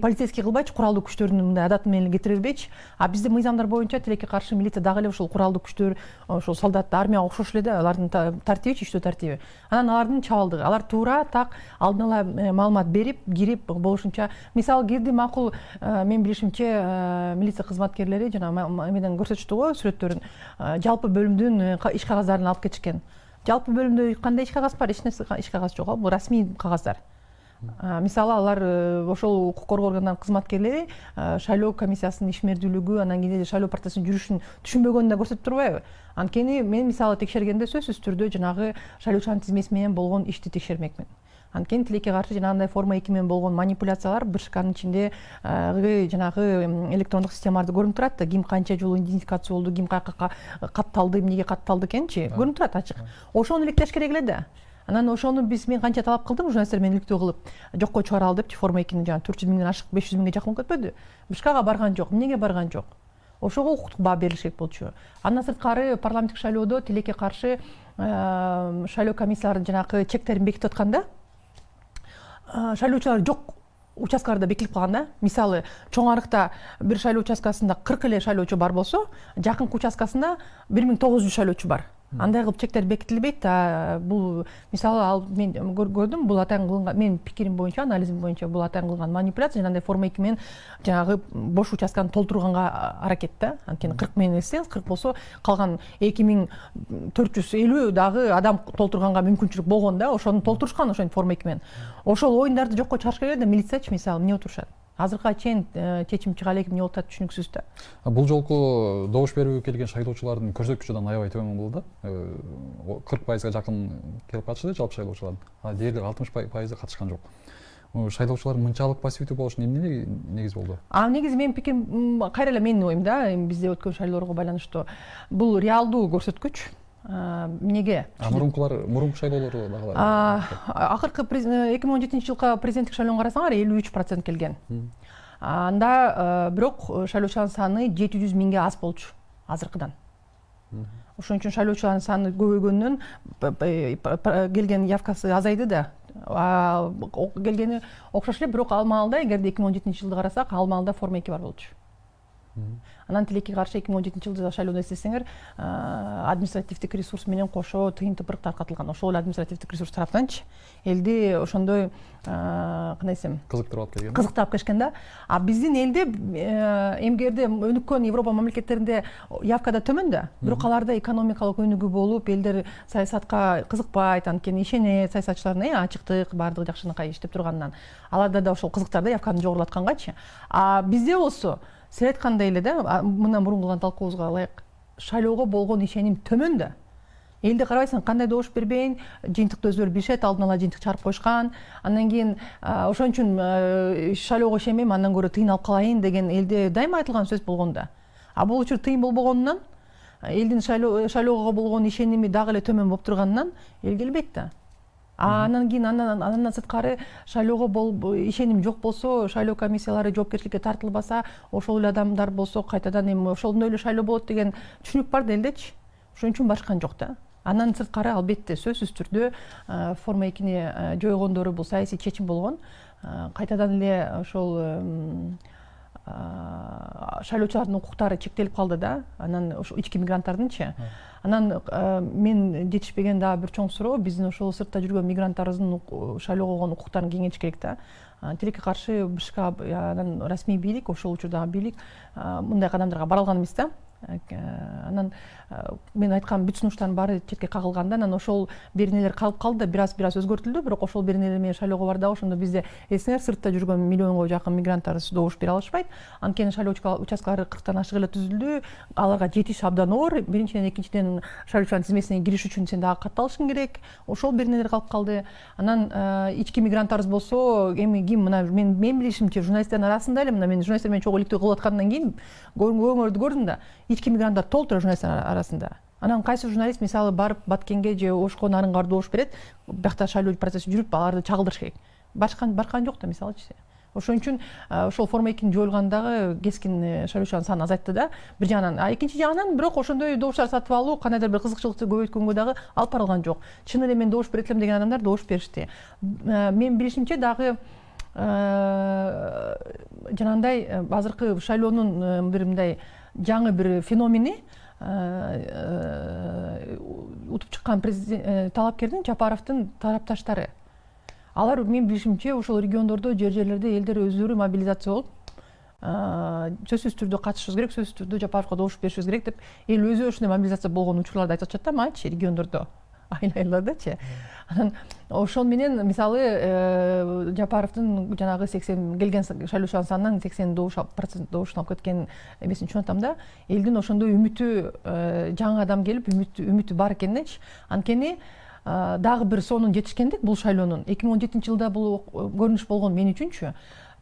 полицейский кылбайчы, куралдуу күчтөрдүн мындай адаты менен кетире бербейчи. А биздин мыйзамдар боюнча тилекке каршы милиция дагы эле ошол куралдуу күчтөр, ошол солдат, армияга окшош эле да, алардын тартиби, иштөө тартиби. Анан алардын чабалдыгы, алар туура так алдын ала маалымат берип, кирип болушунча, мисалы кирди, макул, мен билишимче милиция кызматкерлери жана эмеден көрсөтүштү го сүрөттөрүн, жалпы бөлүмдүн иш кагаздарын алып кетишкен. Жалпы бөлүмдө кандай иш кагаз бар? Эч нерсе иш кагаз жок, бул расмий кагаздар. Мисалы алар ошол укук коргоо органдарынын кызматкерлери шайлоо комиссиясынын ишмердүүлүгү, анан кийин шайлоо партиясынын жүрүшүн түшүнбөгөнүн да көрсөтүп турбайбы? Анткени мен мисалы текшергенде сөзсүз түрдө жанагы шайлоочунун тизмеси менен болгон ишти текшермекмин. Анткени тилекке каршы жанагындай форма 2 менен болгон манипуляциялар БШКнын ичинде жанагы электрондук системаларда көрүнүп турат да, ким канча жолу идентификация болду, ким каяка катталды, эмнеге катталды экенчи, көрүнүп турат ачык. Ошону иликтеш керек эле да. Анан ошону мен канча талап кылдым, журналисттер мени иликтөө кылып, жокко чыгара ал депчи, форма 2-ни жана 400 миңден ашык 500 миңге жакын кетпөдү. БШКга барган жок. Эмнеге барган жок? Ошого укуктук баа берилиш керек болчу. Андан сырткары парламенттик шайлоодо тилекке каршы шайлоо комиссияларынын жанагы чектерин бекитип атканда, шайлоочулар жок участкаларда бекилип калган да. Мисалы, чоң арыкта бир шайлоо участкасында 40 эле шайлоочу бар болсо, жакынкы участкасында 1900 шайлоочу бар. Андай кылып чектер бекитилбейт да. Бул мисалы ал мен көрдүм, бул атайын кылынган, менин пикирим боюнча, анализим боюнча бул атайын кылынган манипуляция, жанагындай форма 2 менен жанагы бош участканы толтурганга аракет да. Анткени 40 менен эсеңиз, 40 болсо калган 2450 дагы адам толтурганга мүмкүнчүлүк болгон да. Ошону толтурушкан ошентип форма 2 менен. Ошол оюндарды жокко чыгарыш керек да. Милициячы мисалы эмне отурушат? Азыркыга чейин чечим чыга элек эмне болуп атат түшүнүксүз да. Бул жолку добуш берүүгө келген шайлоочулардын көрсөткүчү аябай төмөн болду да. 40%га жакын келип катышты жалпы шайлоочулардын. Дээрлик 60% катышкан жок. Шайлоочулардын мынчалык пассивдүү болушунун эмне негиз болду? Негизи менин пикирим кайра эле менин оюм да, бизде өткөн шайлоолорго байланыштуу. Бул реалдуу көрсөткүч. Эмнеге? Мурунку шайлоолор дагы. Акыркы 2017-жылкы президенттик шайлоого карасаңар 53% келген. Анда бирок шайлоочулардын саны 700 миңге аз болчу азыркыдан. Ошон үчүн шайлоочулардын саны көбөйгөндөн келген явкасы азайды да. Келгени окшош эле, бирок ал маалда эгерде 2017-жылды карасак, ал маалда форма 2 бар болчу. Анан тилекке каршы 2017-жылда шайлоодо эстесеңер, административдик ресурс менен кошо тыйын тыпырык таркатылган. Ошол эле административдик ресурс тараптанчы элди ошондой кандай десем, кызыктырып келишкен да. А биздин элде эмгерде өнүккөн Европа мамлекеттеринде явка да төмөн да. Бирок аларда экономикалык өнүгүү болуп, элдер саясатка кызыкпайт, анткени ишенет саясатчылардын ачыктык, баардыгы жакшынакай иштеп турганынан. Аларда да ошол кызыктар да явканы жогорулаткангачы. А бизде болсо сиз айткандай эле да, мындан мурун кылган талкуубузга ылайык, шайлоого болгон ишеним төмөн да. Элди карабайсың, кандай добуш бербейин, жыйынтыкты өздөрү билишет, алдын ала жыйынтык чыгарып коюшкан. Андан кийин ошон үчүн шайлоого ишенбейм, андан көрө тыйын алып калайын деген элде дайыма айтылган сөз болгон да. А бул учур тыйын болбогонунан, элдин шайлоого болгон ишеними дагы эле төмөн болуп турганынан эл келбейт да. Андан кийин андан сырткары шайлоого ишеним жок болсо, шайлоо комиссиялары жоопкерчиликке тартылбаса, ошол эле адамдар болсо кайтадан эми ошондой эле шайлоо болот деген түшүнүк бар да элдечи. Ошон үчүн башкан жок да. Андан сырткары албетте сөзсүз түрдө форма 2-ни жойгондору бул саясий чечим болгон. Кайтадан эле ошол шайлоочулардын укуктары чектелип калды да. Анан ошо ички мигранттардынчы. Анан мен жетишпеген дагы бир чоң суроо, биздин ошол сыртта жүргөн мигранттарыбыздын шайлоого болгон укуктарын кеңейтиш керек да. Тилекке каршы БШК анан расмий бийлик, ошол учурдагы бийлик мындай кадамдарга бара алган эмес да. Анан мен айткан бүт сунуштардын баары четке кагылганда, анан ошол беренелер калып калды, бир аз өзгөртүлдү, бирок ошол беренелер менен шайлоого барды. Ошондо бизде эсиңер сыртта жүргөн миллионго жакын мигранттарыбыз добуш бере алышпайт. Анткени шайлоо участкалары 40тан ашык эле түзүлдү. Аларга жетиш абдан оор. Биринчиден, экинчиден шайлоочулардын тизмесине кириш үчүн сен дагы катталышың керек. Ошол беренелер калып калды. Анан ички мигранттарыбыз болсо, эми ким мына мен билишимче журналисттердин арасында эле, мына мен журналисттер менен чогуу иликтөө кылып аткандан кийин көңөрдү көрдүм да, ички мигранттар толтура журналисттер арасында. Анан кайсы журналист мисалы барып Баткенге же Ошко Нарынга добуш берет, биякта шайлоо процесси жүрүп, аларды чагылдырыш керек. Баркан жок да мисалычы. Ошон үчүн ошол форма 2 жоюлгандагы кескин шайлоочулардын санын азайтты да. Бир жагынан, экинчи жагынан бирок ошондой добуштар сатып алуу, кандайдыр бир кызыкчылыкты көбөйткөнгө дагы алып барылган жок. Чын эле мен добуш берет элем деген адамдар добуш беришти. Мен билишимче дагы жанагындай азыркы шайлоонун бир мындай жаңы бир феномени утуп чыккан талапкердин Жапаровдун тарапташтары. Алар мен билишимче ошол региондордо, жерлерде элдер өздөрү мобилизация болуп, сөзсүз түрдө катышыбыз керек, сөзсүз түрдө Жапаровго добуш беришибиз керек деп эл өзү ошондой мобилизация болгон учурларды айтып атышат да, мачы региондордо. Айлардачы. Анан ошол менен мисалы Жапаровдун жанагы 80 келген шайлоочулардын санынан 80% добушун алып кеткен эмесин түшүнүп атам да. Элдин ошондой үмүтү, жаңы адам келип үмүтү бар экенинчи. Анткени дагы бир сонун жетишкендик бул шайлоонун 2017-жылда бул көрүнүш болгон мен үчүнчү.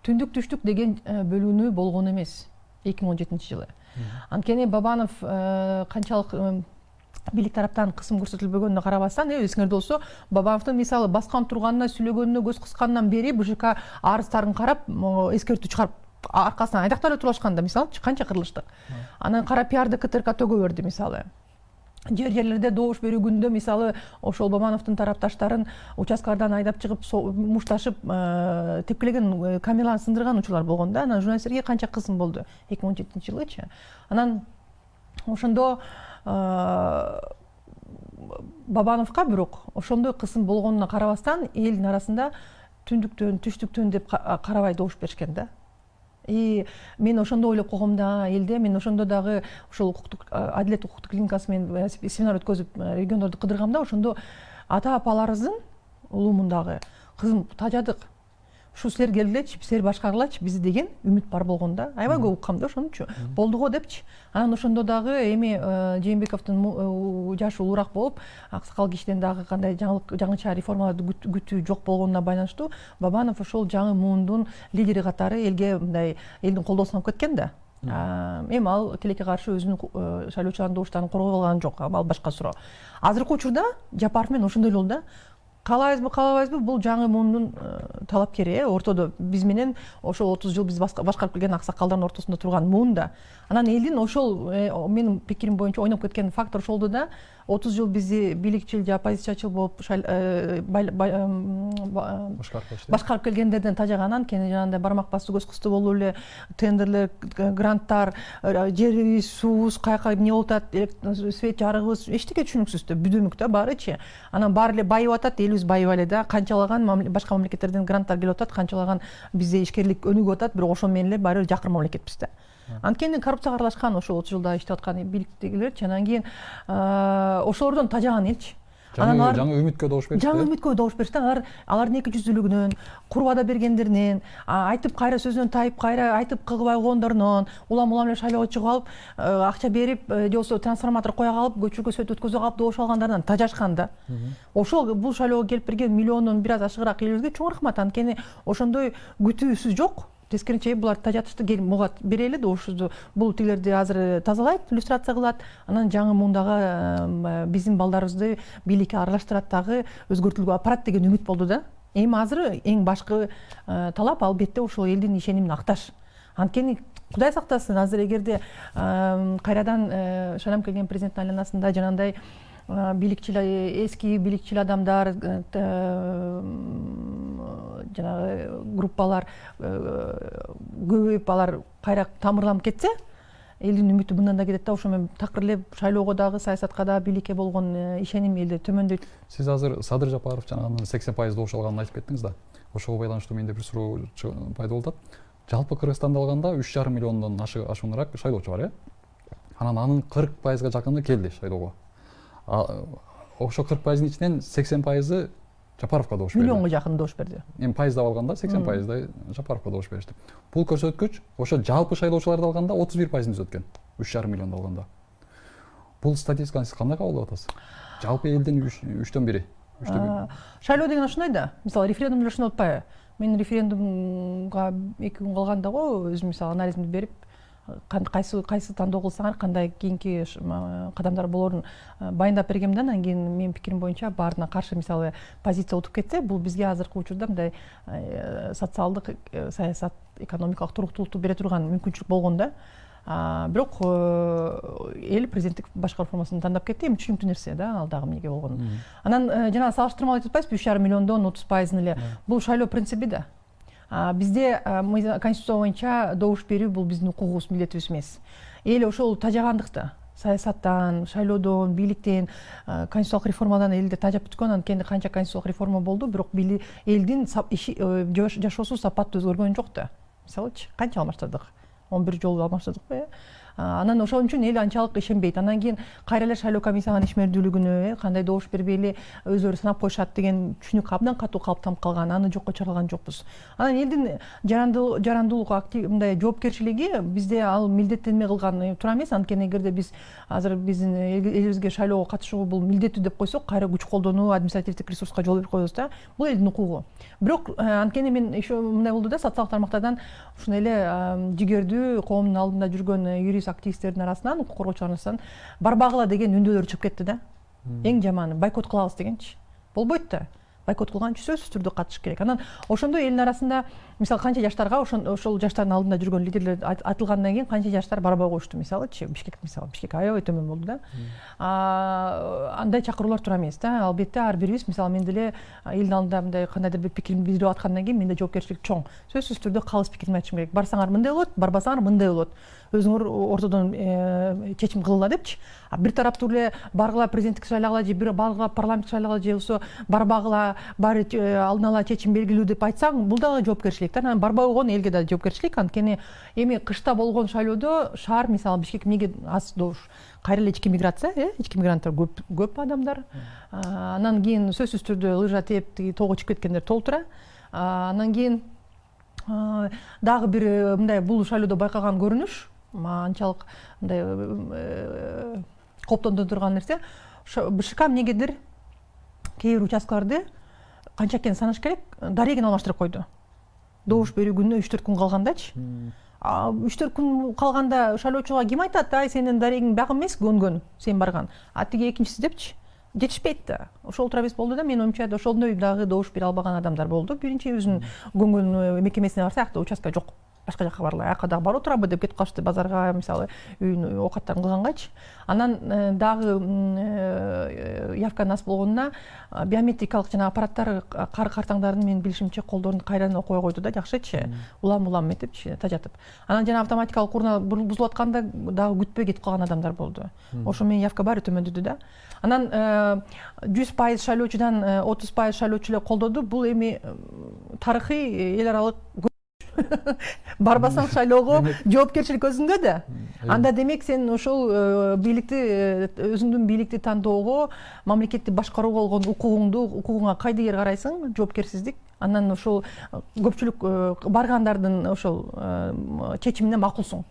Түндүк түштүк деген бөлүнүү болгон эмес 2017-жылы. Анткени Бабанов канчалык бийлик тараптан кысым көрсөтүлбөгөнүнө карабастан, эсиңерде болсо, Бабановдун мисалы баскан турганына, сүйлөгөнүнө көз кыскандан бери БШК арыздарын карап, эскертүү чыгарып, аркасынан айдактап эле турушканда, мисалы, канча кырылыштык. Анан кара пиарды КТРК төгө берди, мисалы. Жерлерде добуш берүү күндө мисалы ошол Бабановдун тарапташтарын участкалардан айдап чыгып, мушташып, тепкилеген, камераларын сындырган учурлар болгон да. Анан журналисттерге канча кысым болду 2017-жылычы. Анан ошондо Бабановго бирок ошондой кысым болгонуна карабастан элдин арасында түндүктөн, түштүктөн деп карабай добуш беришкен да. Мен ошондо ойлоп койгом да, элде мен ошондо дагы ошол Адилет укуктук клиникасы менен семинар өткөзүп региондорду кыдыргам да, ошондо ата-апаларыбыздын улумундагы кызым тажадык. Ушу силер келгилечи, силер башкаргылачы бизди деген үмүт бар болгон да. Аябай көп уккам да ошонучу. Болду го депчи. Анан ошондо дагы эми Жээнбековдун жашы улуураак болуп, аксакал кишиден дагы кандай жаңыча реформаларды күтүү жок болгонуна байланыштуу Бабанов ошол жаңы муундун лидери катары элге мындай элдин колдоосун алып кеткен да. Эми ал тилекке каршы өзүнүн шайлоочулардын добуштарын коргой алган жок, ал башка суроо. Азыркы учурда Жапаров менен ошондой эле болду да. Каалайбызбы, каалабайбызбы, бул жаңы муундун талапкери, ортодо биз менен ошол 30 жыл биз башкарып келген аксакалдардын ортосунда турган муунда. Анан элдин ошол менин пикирим боюнча ойноп кеткен фактор ошол да. 30 жыл бизди бийликчил же оппозициячыл болуп башкарып келгендерден тажаганан кийин жанагындай бармак басты көз кысты болуп эле тендерлер, гранттар, жерибиз, суубуз каяка эмне болуп атат, свет жарыгыбыз эчтеке түшүнүксүз да, бүдүмүк да баарычы. Анан баары эле байып атат, элибиз байып эле да, канчалаган башка мамлекеттерден гранттар келип атат, канчалаган бизде ишкерлик өнүгүп атат, бирок ошол менен эле баары эле жакыр мамлекетпиз да. Анткени коррупцияга аралашкан ошол 30 жылда иштеп аткан бийликтегилерчи, анан кийин ошолордон тажаган элчи. Жаңы үмүткө добуш беришти. Жаңы үмүткө добуш беришти. Алардын эки жүздүүлүгүнөн, кур вада бергендеринен, айтып кайра сөзүнөн тайып, кайра айтып кылбай койгондорунан, улам эле шайлоого чыгып алып, акча берип, же болбосо трансформатор кое калып, көчүргө сөт өткөзүп алып добуш алгандарынан тажашкан да. Ошол бул шайлоого келип берген миллиондон бир аз ашыгыраак элибизге чоң рахмат. Анткени ошондой күтүүсүз жок. Тескеринче булар тажатышты, келип муга берели добушубузду, бул тилерди азыр тазалайт, иллюстрация кылат, анан жаңы муундагы биздин балдарыбызды бийликке аралаштырат дагы, өзгөртүүгө апарат деген үмүт болду да. Эми азыр эң башкы талап албетте ошол элдин ишенимин акташ. Анткени Кудай сактасын, азыр эгерде кайрадан шайланып келген президенттин айланасында жанагындай эски бийликчил адамдар, жанагы группалар көбөйүп алар кайра тамырланып кетсе, элдин үмүтү мындан да кетет да. Ошо менен такыр шайлоого дагы, саясатка дагы, бийликке болгон ишеним элде төмөндөйт. Сиз азыр Садыр Жапаров жанагы 80% добуш алганын айтып кеттиңиз да. Ошого байланыштуу менде бир суроо пайда болуп атат. Жалпы Кыргызстанда алганда 3,5 миллиондон ашуунараак шайлоочу бар, Анан анын 40%га жакыны келди шайлоого. Ошо 40%дын ичинен 80% Жапаровго добуш берди. Миллионго жакын добуш берди. Эми пайыздап алганда 80% Жапаровго добуш беришти. Бул көрсөткүч ошо жалпы шайлоочуларды алганда 31%ын түзөткөн. 3,5 миллионду алганда. Бул статистиканы сиз кандай кабыл алып атасыз? Жалпы элдин 3төн 1. Шайлоо деген ошондой да. Мисалы референдум ошондой атпайбы? Мен референдумга 2 күн калганда өзүм мисалы анализимди берип, кайсы тандоо кылсаңар, кандай кийинки кадамдар болорун баяндап бергем да. Анан кийин менин пикирим боюнча баарына каршы мисалы позиция утуп кетсе, бул бизге азыркы учурда мындай социалдык, саясат, экономикалык туруктуулукту бере турган мүмкүнчүлүк болгон да. Бирок эл президенттик башкаруу формасын тандап кетти. Эми түшүнүктүү нерсе да, ал дагы эмнеге болгону. Анан жана салыштырмалуу айтып атпайсызбы, 3,5 миллиондон 30%ын эле. Бул шайлоо принципи да. Бизде конституция боюнча добуш берүү бул биздин укугубуз, милдетибиз эмес. Эл ошол тажагандыкта, саясаттан, шайлоодон, бийликтен, конституциялык реформадан элде тажап бүткөн. Анткени канча конституциялык реформа болду, бирок элдин жашоосу сапаты өзгөргөн жок да. Мисалычы, канча алмаштырдык? 11 жолу алмаштырдыкпы? Анан ошон үчүн эл анчалык ишенбейт. Анан кийин кайра эле шайлоо комиссиянын ишмердүүлүгүнө, кандай добуш бербей эле өздөрү санап коюшат деген түшүнүк абдан катуу калыптанып калган. Аны жокко чыгарган жокпуз. Анан элдин жарандуулугу, актив мындай жоопкерчилиги бизде ал милдеттенме кылган туура эмес. Анткени эгерде биз азыр биздин элибизге шайлоого катышуу бул милдеттүү деп койсок, кайра күч колдонуу, административдик ресурска жол берип коебуз да. Бул элдин укугу. Бирок анткени мен еще мындай болду да, социалдык тармактардан ушундай эле жигердүү коомдун алдында жүргөн юрист активисттердин арасынан, укук коргоочулардын арасынан барбагыла деген үндөлөр чыгып кетти да. Эң жаманы бойкот кылабыз дегенчи. Болбойт да. Бойкот кылганчы сөзсүз түрдө катыш керек. Анан ошондой элдин арасында мисалы канча жаштарга ошол жаштардын алдында жүргөн лидерлер атылгандан кийин канча жаштар барбай коюшту, мисалычы Бишкек аябай төмөн болду да. Андай чакыруулар туура эмес да. Албетте ар бирибиз, мисалы мен деле элдин алдында мындай кандайдыр бир пикирин билдирип аткандан кийин менде жоопкерчилик чоң. Сөзсүз түрдө калыс пикиримди айтышым керек. Барсаңар мындай болот, барбасаңар мындай болот. Өзүңөр ортодон чечим кылгыла депчи. Бир тараптуу эле баргыла президенттик шайлоого же бир баргыла парламенттик шайлоого же болсо барбагыла баары алдын ала чечим белгилүү деп айтсаң, бул дагы жоопкерчилик. Анан барбай койгон элге да жоопкерчилик. Анткени эми кышта болгон шайлоодо шаар, мисалы Бишкек эмнеге аз добуш? Кайра эле ички миграция, ички мигранттар көп адамдар. Анан кийин сөзсүз түрдө лыжа тээп тоого чыгып кеткендер толтура. Анан кийин дагы бир мындай бул шайлоодо байкаган көрүнүш, анчалык мындай коптондо турган нерсе, БШК эмнегедир кээ бир участкаларды канча экенин санаш керек, дарегин алмаштырып койду. Добуш берүү күнүнө 3-4 күн калгандачы. 3-4 күн калганда шайлоочуга ким айтат, ай сенин дарегиң багым эмес, көнгөн, сен барган. Тиги экинчиси депчи. Жетишпейт да. Ошол туура эмес болду да. Менин оюмча ошондой дагы добуш бере албаган адамдар болду. Биринчи өзүнүн көнгөн мекемесине барса, акта участка жок. Башка жакка баргыла, ака дагы барып турабы деп кетип калышты базарга, мисалы үйүн оокаттарын кылгангачы. Анан дагы явка нас болгонуна биометрикалык жана аппараттар картаңдарын менин билишимче колдорун кайрадан кое койду да, жакшычы. Улам этипчи тажатып. Анан жана автоматикалык урна бузулуп атканда дагы күтпөй кетип калган адамдар болду. Ошо менен явка баары төмөндөдү да. Анан 100% шайлоочудан 30% шайлоочу эле колдоду. Бул эми тарыхый эл аралык барбасаң шайлоого жоопкерчилик өзүңдө да. Анда демек сен ошол өзүңдүн бийликти тандоого, мамлекетти башкарууга болгон укугуңа кайдыгер карайсың, жоопкерсиздик. Анан ошол көпчүлүк баргандардын ошол чечимине макулсуң.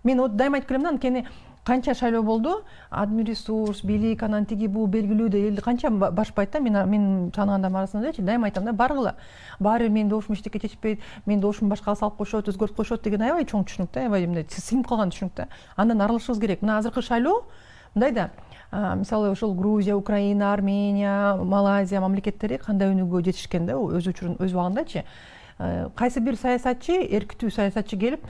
Мен дайыма айтып келем да, анткени канча шайлоо болду, админресурс, бийлик, анан тиги бул белгилүүдө элди канча башпайт да. Мен тааныгандарым арасындачы дайыма айтам да, баргыла. Баары менин добушум эчтеке чечпейт, менин добушум башкага салып коюшот, өзгөртүп коюшот деген аябай чоң түшүнүк да, аябай мындай сиңип калган түшүнүк да. Андан арылышыбыз керек. Мына азыркы шайлоо мындай да. Мисалы ошол Грузия, Украина, Армения, Малайзия мамлекеттери кандай өнүгүүгө жетишкен да, өз учурун өз убагындачы. Кайсы бир саясатчы, эркитүү саясатчы келип,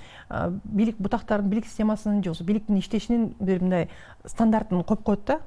бийлик бутактарын, бийлик системасынын же бийликтин иштешинин бир мындай стандартын коюп коет да.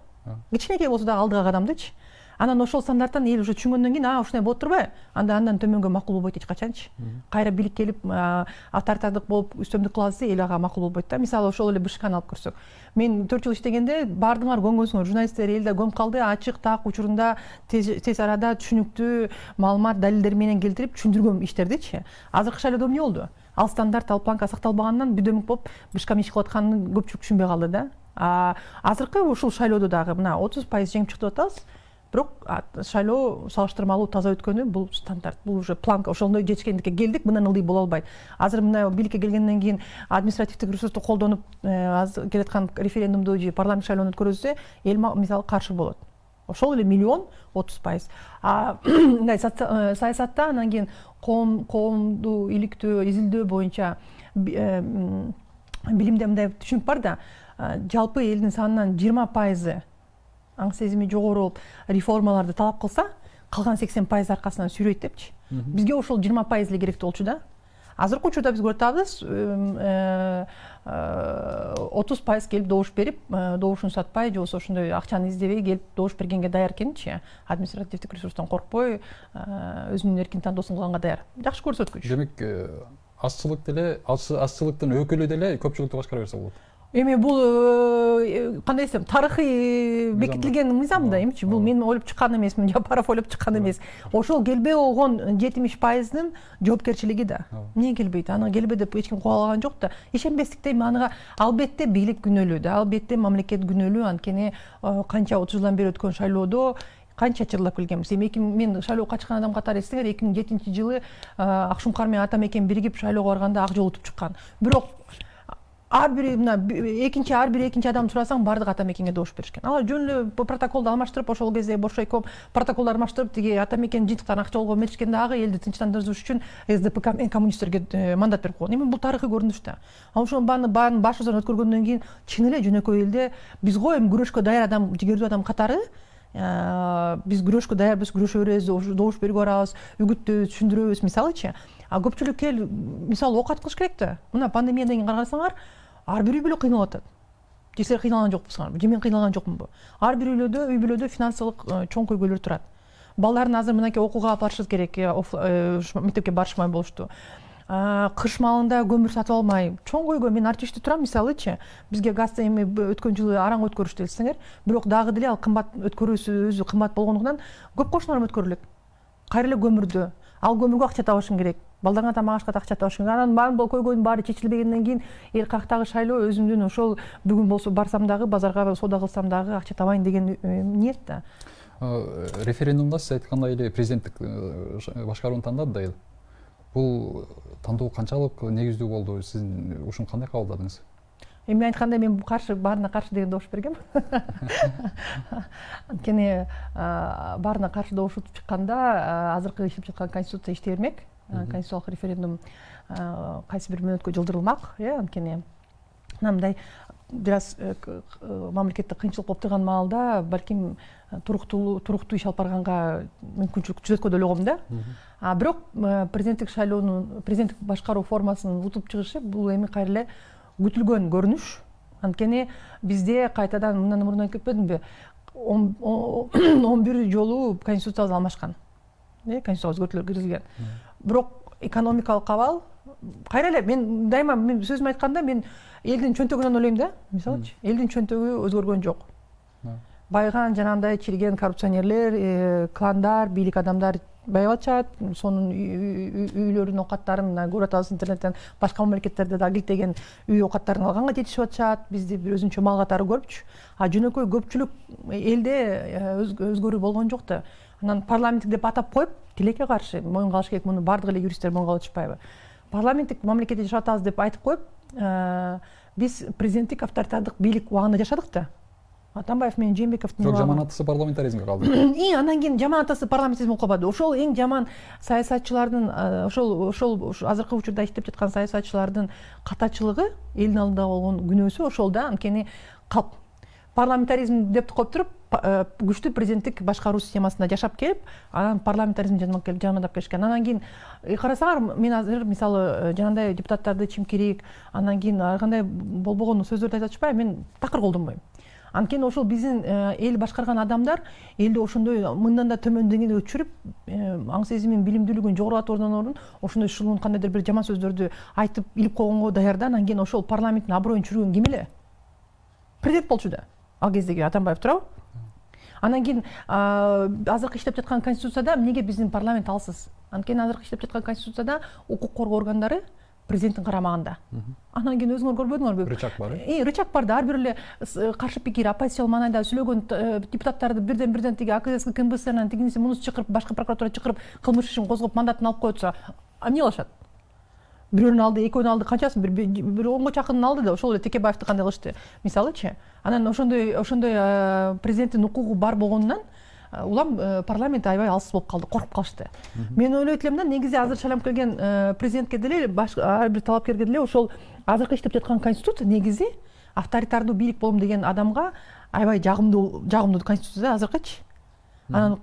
кичинекей болсо дагы алдыга кадамдычы. Анан ошол стандарттан эл уже түшүнгөндөн кийин ушундай болуп турбайбы, андан төмөнгө макул болбойт эч качанчы. Кайра бийлик келип авторитардык болуп үстөмдүк кыла алса эл ага макул болбойт да. Мисалы ошол эле БШКны алып көрсөк, мен 4 жыл иштегенде баардыгыңар көнгөнсүңөр, журналисттер элде көмүп калды, ачык так учурунда тез арада түшүнүктүү маалымат далилдер менен келтирип түшүндүргөн иштердичи. Азыркы шайлоодо эмне болду? Ал стандарт, ал планка сакталбагандан бүдөмүк болуп БШК иш кылып атканын көпчүлүк түшүнбөй калды да. Азыркы ушул шайлоодо дагы мына 30% жеңип чыкты деп атабыз. Бирок шайлоо салыштырмалуу таза өткөнү бул стандарт, бул уже планка ошондой жетишкендикке келдик, мындан ылдый боло албайт. Азыр мына бийликке келгенден кийин административдик ресурсту колдонуп келаткан референдумду же парламент шайлоону өткөрүлсө, эл мисалы каршы болот. Ошол эле миллион 30%. Мындай саясатта анан кийин коомду иликтөө, изилдөө боюнча билимде мындай түшүнүк бар да, жалпы элдин санынан 20% аң сезими жогору болуп реформаларды талап кылса, калган 80% аркасынан сүйрөйт депчи. Бизге ошол 20% эле керектүү болчу да. Азыркы учурда биз көрүп атабыз, 30% келип добуш берип, добушун сатпай, же болбосо ошондой акчаны издебей келип добуш бергенге даяр экенчи. Административдик ресурстан коркпой, өзүнүн эркин тандоосун кылганга даяр. Жакшы көрсөткүч. Демек, азчылык деле, азчылыктын өкүлү деле көпчүлүктү башкара берсе болот. Эми бул кандай десем, тарыхый бекитилген мыйзам да, эмчи бул мен ойлоп чыккан эмесмин, Жапаров ойлоп чыккан эмес. Ошол келбей болгон 70%-ын жоопкерчилиги да. Эмне келбейт? Аны келбе деп эч ким куа алган жок да. Ишенбестикте анага албетте бийлик күнөөлүү да, албетте мамлекет күнөөлүү, анткени канча 30 жылдан бери өткөн шайлоодо канча чырлап келгенбиз. Мен шайлоого качкан адам катары эстеңер, 2007-жылы Акшумкар менен Атамекен биригип шайлоого барганда ак жол утуп чыккан. Бирок ар бир экинчи адам сурасаң баардыгы Атамекенге добуш беришкен. Алар жөн эле протоколду алмаштырып, ошол кезде Боршойком протоколду алмаштырып, тиги Атамекен жыйынтыктарын акча алууга меришкен дагы элди тынчтандырыш үчүн СДПК менен коммунисттерге мандат берип койгон. Эми бул тарыхый көрүнүш да. Ошонун баарын башыбыздан өткөргөндөн кийин чын эле жөнөкөй элде биз го эми күрөшкө даяр адам, жигердүү адам катары биз күрөшкө даярбыз, күрөшө беребиз, добуш берүүгө барабыз, үгүттөйбүз, түшүндүрөбүз мисалычы. Көпчүлүк эл мисалы окат кылыш керек да. Мына пандемиядан кийин карасаңар, ар бир үй бүлө кыйналып атат. Силер кыйналган жокпусуңарбы? Же мен кыйналган жокмунбу? Ар бир үй бүлөдө финансылык чоң көйгөйлөр турат. Балдарын азыр мынакей окууга алып барышыбыз керек, мектепке барышмай болушту. Кыш маалында көмүр сатып алмай, чоң көйгөй. Мен Артиште турам мисалычы. Бизге газды эми өткөн жылы араң өткөрүштү элсеңер, бирок дагы деле ал кымбат өткөрүүсү өзү кымбат болгондуктан көп кошуналарым өткөрүлөт. Кайра эле көмүрдү. Ал көмүргө акча табышың керек. Балдарыңа тамак ашка акча табышың керек. Анан баарын бул көйгөйдүн баары чечилбегенден кийин эл кактагы шайлоо өзүмдүн ошол бүгүн болсо барсам дагы базарга соода кылсам дагы акча табайын деген ниет да. Референдумда сиз айткандай эле президенттик башкарууну тандады да эл. Бул тандоо канчалык негиздүү болду? Сиз ушуну кандай кабылдадыңыз? Эми айткандай мен баарына каршы деген добуш бергем. Анткени баарына каршы добуш утуп чыкканда азыркы иштеп жаткан конституция иштей бермек. Конституциялык референдум кайсы бир мөөнөткө жылдырылмак, анткени мындай бир аз мамлекетте кыйынчылык болуп турган маалда балким туруктуу иш алып барганга мүмкүнчүлүк түзөткө деле койгом да. Бирок президенттик шайлоонун, президенттик башкаруу формасынын утуп чыгышы бул эми кайра эле күтүлгөн көрүнүш. Анткени бизде кайтадан мындан мурун айтып кетпедимби? 11 жолу конституциябыз алмашкан. Конституция өзгөртүүлөр киргизилген. Бирок экономикалык абал кайра эле мен дайыма сөзүмдү айтканда мен элдин чөнтөгүнөн ойлойм да. Мисалычы, элдин чөнтөгү өзгөргөн жок. Байган жанагындай чирген коррупционерлер, кландар, бийлик адамдар байып атышат, сонун үйлөрүнүн оокаттарын көрүп атабыз интернеттен, башка мамлекеттерде да килтеген үй оокаттарын алганга жетишип атышат. Бизди бир өзүнчө мал катары көрүпчү. Жөнөкөй көпчүлүк элде өзгөрүү болгон жок да. Анан парламенттик деп атап коюп, тилекке каршы моюнга алыш керек. Муну бардык эле юристтер моюнга алып атышпайбы? Парламенттик мамлекетте жашап атабыз деп айтып коюп, биз президенттик авторитардык бийлик убагында жашадык да. Атамбаев менен Жээнбековдун жок, жаман атасы парламентаризмге калды. Андан кийин жаман атасы парламентаризм болуп калбады. Ошол эң жаман саясатчылардын, ошол азыркы учурда иштеп жаткан саясатчылардын катачылыгы, элдин алдында болгон күнөөсү ошол да. Анткени парламентаризм деп коюп туруп, күчтүү президенттик башкаруу системасында жашап келип, анан парламентаризм жамандап келишкен. Андан кийин карасаңар, мен азыр мисалы жанагындай депутаттарды чимкирик, андан кийин ар кандай болбогон сөздөрдү айтып атышпайбы? Мен такыр колдонбойм. Анткени ошол биздин эл башкарган адамдар элди ошондой мындан да төмөн деңгээлге түшүрүп, аң сезимин, билимдүүлүгүн жогорулатуудан орун ошондой шылуун кандайдыр бир жаман сөздөрдү айтып илип койгонго даяр да. Анан кийин ошол парламенттин аброюн чүргөн ким эле? Президент болчу да. Ал кездеги Атамбаев туурабы? Анан кийин азыркы иштеп жаткан конституцияда эмнеге биздин парламент алсыз? Анткени азыркы иштеп жаткан конституцияда укук коргоо органдары президенттин карамагында. Анан кийин өзүңөр көрбөдүңөрбү? Рычаг бар. Рычаг бар да. Ар бир эле каршы пикир, оппозициялык маанайда сөйлөгөн депутаттарды бирден тиги АКС, КМБСнан тигиниси мунусу чакырып, башкы прокуратура чакырып, кылмыш ишин козгоп, мандатын алып коет турса, эмне кылышат? Бирөөнү алды, экөөнү алды, канчасын бир 10го чакынын алды да, ошол эле Текебаевди кандай кылышты, мисалычы. Анан ошондой президенттин укугу бар болгонунан улам парламент аябай алсыз болуп калды, коркуп калышты. Мен ойлойт элем да, негизи азыр шайланып келген президентке деле, ар бир талапкерге деле ошол азыркы иштеп жаткан конституция негизи авторитардуу бийлик болом деген адамга аябай жагымдуу конституция да азыркычы. Анан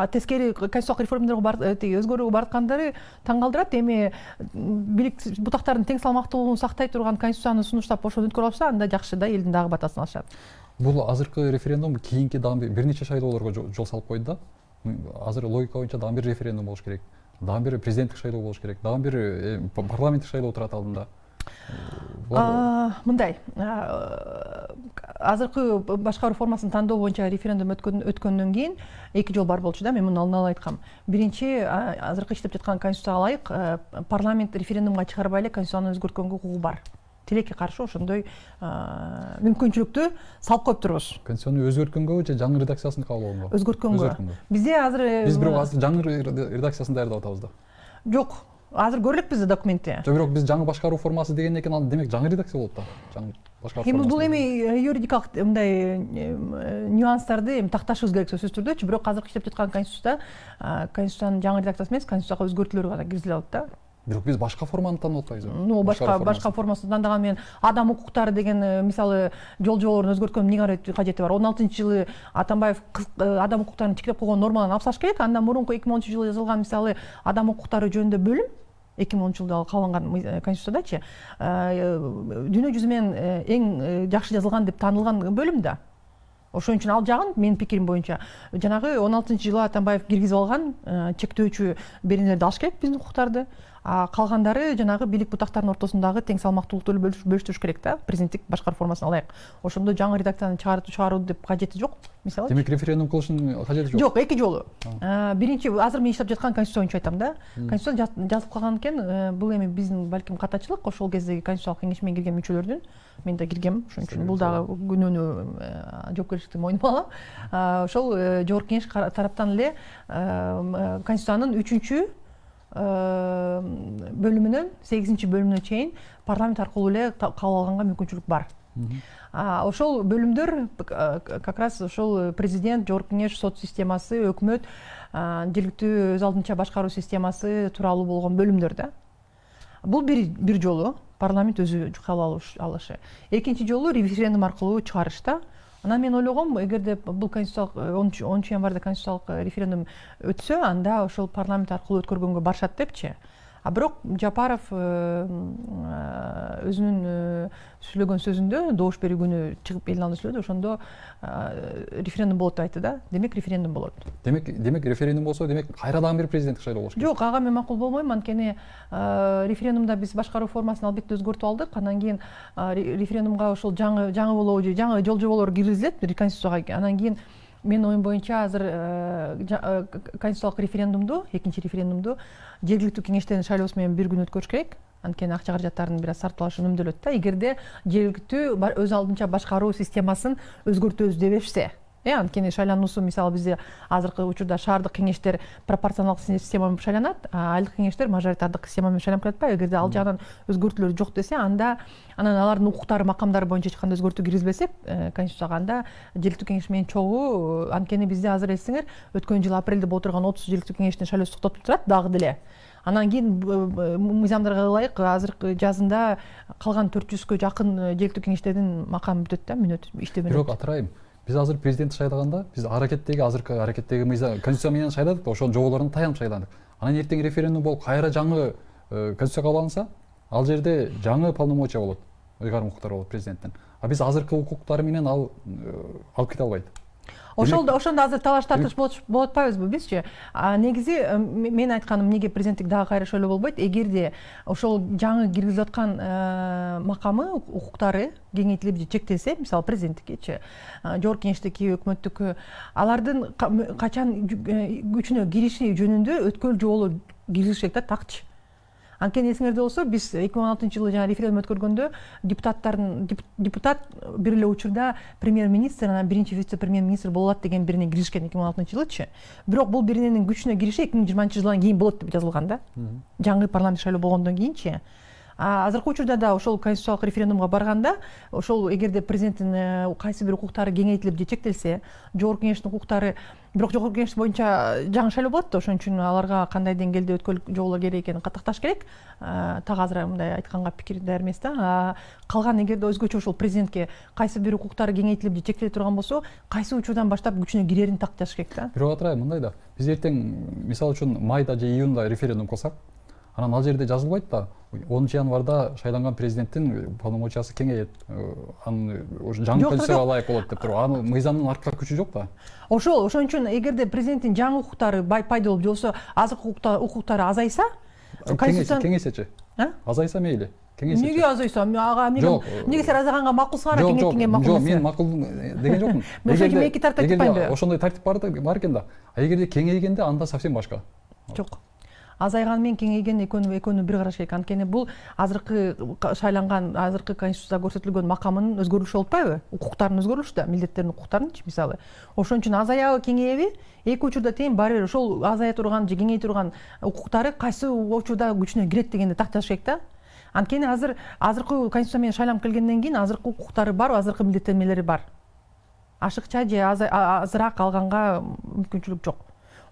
тескери конституциялык реформаларга өзгөрүүгө бараткандары таң калтырат. Эми бийлик бутактардын тең салмактуулугун сактай турган конституцияны сунуштап ошону өткөрүп алышса, анда жакшы да, элдин дагы батасын алышат. Бул азыркы референдум кийинки дагы бир нече шайлоолорго жол салып койду да. Азыр логика боюнча дагы бир референдум болуш керек, дагы бир президенттик шайлоо болуш керек, дагы бир парламенттик шайлоо турат алдында. Мындай, азыркы башкаруу формасын тандоо боюнча референдум өткөндөн кийин 2 жол бар болчу да. Мен муну алдын ала айткам. Биринчи, азыркы иштеп жаткан конституцияга ылайык парламент референдумга чыгарбай эле конституцияны өзгөрткөнгө укугу бар. Тилекке каршы ошондой мүмкүнчүлүктү салып коюп турбуз. Конституцияны өзгөрткөнгө же жаңы редакциясын кабыл алгонго? Өзгөрткөнгө. Бизде азыр биз бирок азыр жаңы редакциясын даярдап атабыз да. Жок, азыр көрөлүк бизде документти. Бирок биз жаңы башкаруу формасы дегенден кийин ал демек жаңы редакция болот да. Жаңы башкаруу формасы. Бул эми юридикалык мындай нюанстарды эми такташыбыз керек сөзсүз түрдө, бирок азыркы иштеп жаткан конституциянын жаңы редакциясы эмес, конституцияга өзгөртүүлөр гана киргизиле алат да. Бирок биз башка форманы тандап атпайбызбы? Ну, башка формасын тандаган менен адам укуктары деген мисалы жол-жоболорун өзгөрткөн эмне кажети бар? 16-жылы Атамбаев адам укуктарын чектеп койгон нормаларын алып ташташ керек. Андан мурунку 2010-жылы жазылган мисалы адам укуктары жөнүндө бөлүм 2010-жылда кабылган конституциядачы дүйнө жүзү менен эң жакшы жазылган деп таанылган бөлүм да. Ошон үчүн ал жагын менин пикирим боюнча жанагы 16-жылы Атамбаев киргизип алган чектөөчү беренелерди алыш керек биздин укуктарды. Калгандары жанагы бийлик бутактарынын ортосундагы тең салмактуулукту бөлүштүрүш керек да, президенттик башкаруу формасына ылайык. Ошондо жаңы редакцияны чыгаруу деп кажети жок, мисалы. Демек референдум кылыштын кажети жок. Жок, 2 жолу. Биринчи, азыр мен иштеп жаткан конституция боюнча айтам да. Конституция жазылып калган экен, бул эми биздин балким катачылык, ошол кездеги конституциялык кеңеш менен кирген мүчөлөрдүн, мен да киргем, ошон үчүн бул дагы күнөөнү жоопкерчиликти мойнума алам. Ошол жогорку кеңеш тараптан эле конституциянын 3 бөлүмүнөн 8 бөлүмүнө чейин парламент аркылуу эле кабыл алганга мүмкүнчүлүк бар. Ошол бөлүмдөр как раз ошол президент, жогорку кеңеш, сот системасы, өкмөт, жергиликтүү өз алдынча башкаруу системасы тууралуу болгон бөлүмдөр да. Бул бир жолу парламент өзү кабыл алышы. Экинчи жолу референдум аркылуу чыгарыш да. Анан мен ойлогом, эгерде бул конституциялык 10 январда конституциялык референдум өтсө, анда ошол парламент аркылуу өткөргөнгө барышат депчи. Бирок Жапаров өзүнүн сүйлөгөн сөзүндө добуш берүү күнү чыгып элдин алдына сүйлөдү, ошондо референдум болот деп айтты да. Демек референдум болот. Демек референдум болсо, демек кайрадан бир президенттик шайлоо болуш керек. Жок, ага мен макул болбойм, анткени референдумда биз башкаруу формасын албетте өзгөртүп алдык. Анан кийин референдумга ошол жаңы болобу же жаңы жол-жоболор киргизилет конституцияга. Анан кийин менин оюм боюнча азыр конституциялык референдумду, экинчи референдумду жергиликтүү кеңештердин шайлоосу менен бир күн өткөрүш керек. Анткени акча каражаттарын бир аз сарпталышы үнөмдөлөт да. Эгерде жергиликтүү өз алдынча башкаруу системасын өзгөртөбүз дебешсе, анткени шайлануусу мисалы бизде азыркы учурда шаардык кеңештер пропорционалдык система менен шайланат, айылдык кеңештер мажоритардык система менен шайланып келатпайбы? Эгерде ал жагынан өзгөртүүлөр жок десе, анда анан алардын укуктары, макамдары боюнча эч кандай өзгөртүү киргизбесек конституцияга, анда жергиликтүү кеңеш менен чогуу, анткени бизде азыр эсиңер, өткөн жылы апрелде боло турган 30 жергиликтүү кеңештин шайлоосу токтотуп турат дагы деле. Анан кийин мыйзамдарга ылайык азыркы жазында калган 400гө жакын жергиликтүү кеңештердин макамы бүтөт да, мүнөт иштөө мүнөт. Бирок Атырайым, биз азыр президент шайлаганда, биз азыркы аракеттеги мыйзам конституция менен шайладык да, ошонун жоболорун таянып шайладык. Анан эртең референдум болуп, кайра жаңы конституция кабыл алынса, ал жерде жаңы полномочия болот. ыйгарым укуктары болот президенттин. А биз азыркы укуктары менен алып кете албайт. Ошондо азыр талаш тартыш болуп атпайбызбы бизчи? Негизи мен айтканым эмнеге президенттик дагы кайра ошол эле болбойт? Эгерде ошол жаңы киргизип аткан макамы, укуктары кеңейтилип же чектелсе, мисалы президенттикичи, жогорку кеңештики, өкмөттүкү, алардын качан күчүнө кириши жөнүндө өткөл жолу киргизишек да, такчы. Анткени эсиңерде болсо, биз 2016-жылы жана референдум өткөргөндө депутат бир эле учурда премьер-министр, анан биринчи вице-премьер-министр болот деген бирине киришкен 2016-жылычы. Бирок бул биринин күчүнө кириши 2020-жылдан кийин болот деп жазылган да. Жаңы парламент шайлоо болгондон кийинчи. Азыркы учурда да ошол конституциялык референдумга барганда, ошол эгерде президенттин кайсы бир укуктары кеңейтилип же чектелсе, жогорку кеңештин укуктары, бирок жогорку кеңеш боюнча жаңы шайлоо болот да, ошон үчүн аларга кандай деңгээлде өткөл жолу керек экенин каттакташ керек. Так азыр мындай айтканга пикир даяр эмес да. Калган эгерде өзгөчө ошол президентке кайсы бир укуктары кеңейтилип же чектеле турган болсо, кайсы учурдан баштап күчүнө кирерин так жазыш керек да. Бирок атырай мындай да. Биз эртең мисалы үчүн майда же июнда референдум кылсак, анан ал жерде жазылбайт да, 10 январда шайланган президенттин полномочиясы кеңейет, анын жаңы конституцияга ылайык болот деп туруп, анын мыйзамдын артка күчү жок да. Ошон үчүн эгерде президенттин жаңы укуктары пайда болуп, же болбосо азыркы укуктары азайса, кеңейсечи. Азайса мейли. Кеңейсечи. Эмнеге азайса? Ага, эмнеге сен азайганга макулсуңар, кеңейткенге макул эмес. Жок, мен макул деген жокмун. Ошон эки тартип айтпаймынбы? Ошондой тартип бар экен да. А эгерде кеңейгенде анда совсем башка. Жок. Азайган менен кеңейген экөөнү бир караш керек. Анткени бул азыркы шайланган, азыркы конституцияда көрсөтүлгөн макамынын өзгөрүшү болуп атпайбы? Укуктардын өзгөрүшү да, милдеттердин, укуктардынчы мисалы. Ошон үчүн азаябы, кеңейеби? Эки учурда тең баары бир ошол азая турган же кеңейе турган укуктары кайсы учурда күчүнө кирет дегенди так жазыш керек да. Анткени азыркы конституция менен шайланып келгенден кийин азыркы укуктары бар, азыркы милдеттенмелери бар. Ашыкча же азыраак алганга мүмкүнчүлүк жок.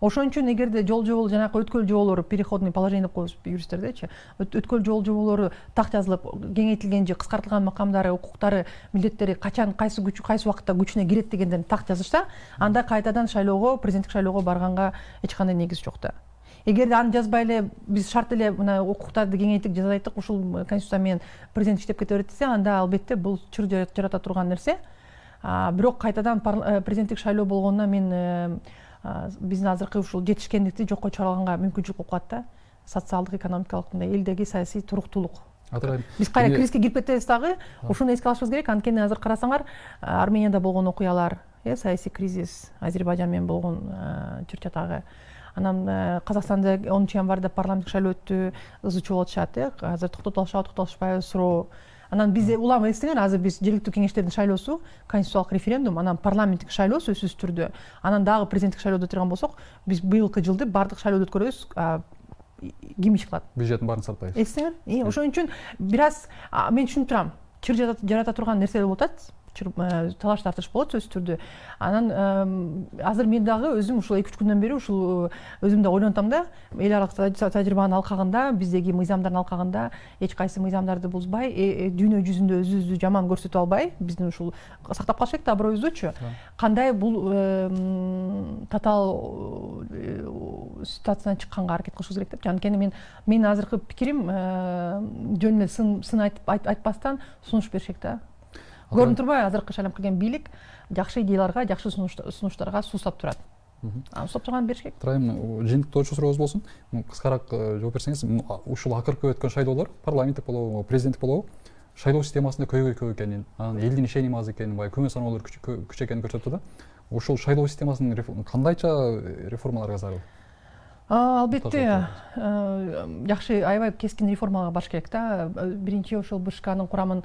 Ошон үчүн эгерде жол жанакы өткөл жоболору, переходный положение деп коебуз юристтердечи, өткөл жоболору так жазылып, кеңейтилген же кыскартылган макамдары, укуктары, милдеттери качан кайсы убакытта күчүнө кирет дегендерин так жазышса, анда кайтадан шайлоого, президенттик шайлоого барганга эч кандай негиз жок да. Эгерде аны жазбай эле биз шарт эле мына укуктарды кеңейттик, жазайыктык, ушул конституция менен президент иштеп кете берет десе, анда албетте бул чыр жарата турган нерсе. Бирок кайтадан президенттик шайлоо болгондо мен биздин азыркы ушул жетишкендикти жокко чыгарганга мүмкүнчүлүк болуп калат да. Социалдык, экономикалык мындай элдеги саясий туруктуулук. Биз кайра кризиске кирип кетебиз дагы, ошону эске алышыбыз керек. Анткени азыр карасаңар, Арменияда болгон окуялар, саясий кризис, Азербайжан менен болгон чыр-чатагы. Анан Казакстанда 10 январда парламенттик шайлоо өттү, ызы чуу болуп атышат, азыр токтотулушабы, токтотулушпайбы суроо. Анан бизде улам эстеңер, азыр биз жергиликтүү кеңештердин шайлоосу, конституциялык референдум, анан парламенттик шайлоо сөзсүз түрдө, анан дагы президенттик шайлоодо турган болсок, биз быйылкы жылды бардык шайлоодо өткөрөбүз. Ким иш кылат? Бюджеттин баарын сатпайбыз. Эстеңер? Ошон үчүн бир аз мен түшүнүп турам. Чыр жарата турган нерселер болуп атат. Талаш тартыш болот сөзсүз түрдө. Анан азыр мен дагы өзүм ушул 2-3 күндөн бери ушул өзүм да ойлонуп атам да, эл аралык тажрыйбанын алкагында, биздеги мыйзамдардын алкагында эч кайсы мыйзамдарды бузбай, дүйнө жүзүндө өзүбүздү жаман көрсөтүп албай, биздин ушул сактап калыш керек да аброюбуздучу. Кандай бул татаал ситуациядан чыкканга аракет кылышыбыз керек деп. Анткени мен азыркы пикирим жөн эле сын айтпастан сунуш бериш керек да. Көрүнүп турбайбы, азыркы шайланып келген бийлик жакшы идеяларга, жакшы сунуштарга суустап турат. Суустап турганын бериш керек. Турайм, жыйынтыктоочу сурообуз болсун. Кыскараак жооп берсеңиз, ушул акыркы өткөн шайлоолор, парламенттик болобу, президенттик болобу, шайлоо системасында көйгөй экенин, анан элдин ишеними аз экенин, көңүл саноолор күч экенин көрсөттү да. Ушул шайлоо системасынын кандайча реформаларга зарыл? Албетте, жакшы аябай кескин реформага баш керек да. Биринчи ошол БШКнын курамын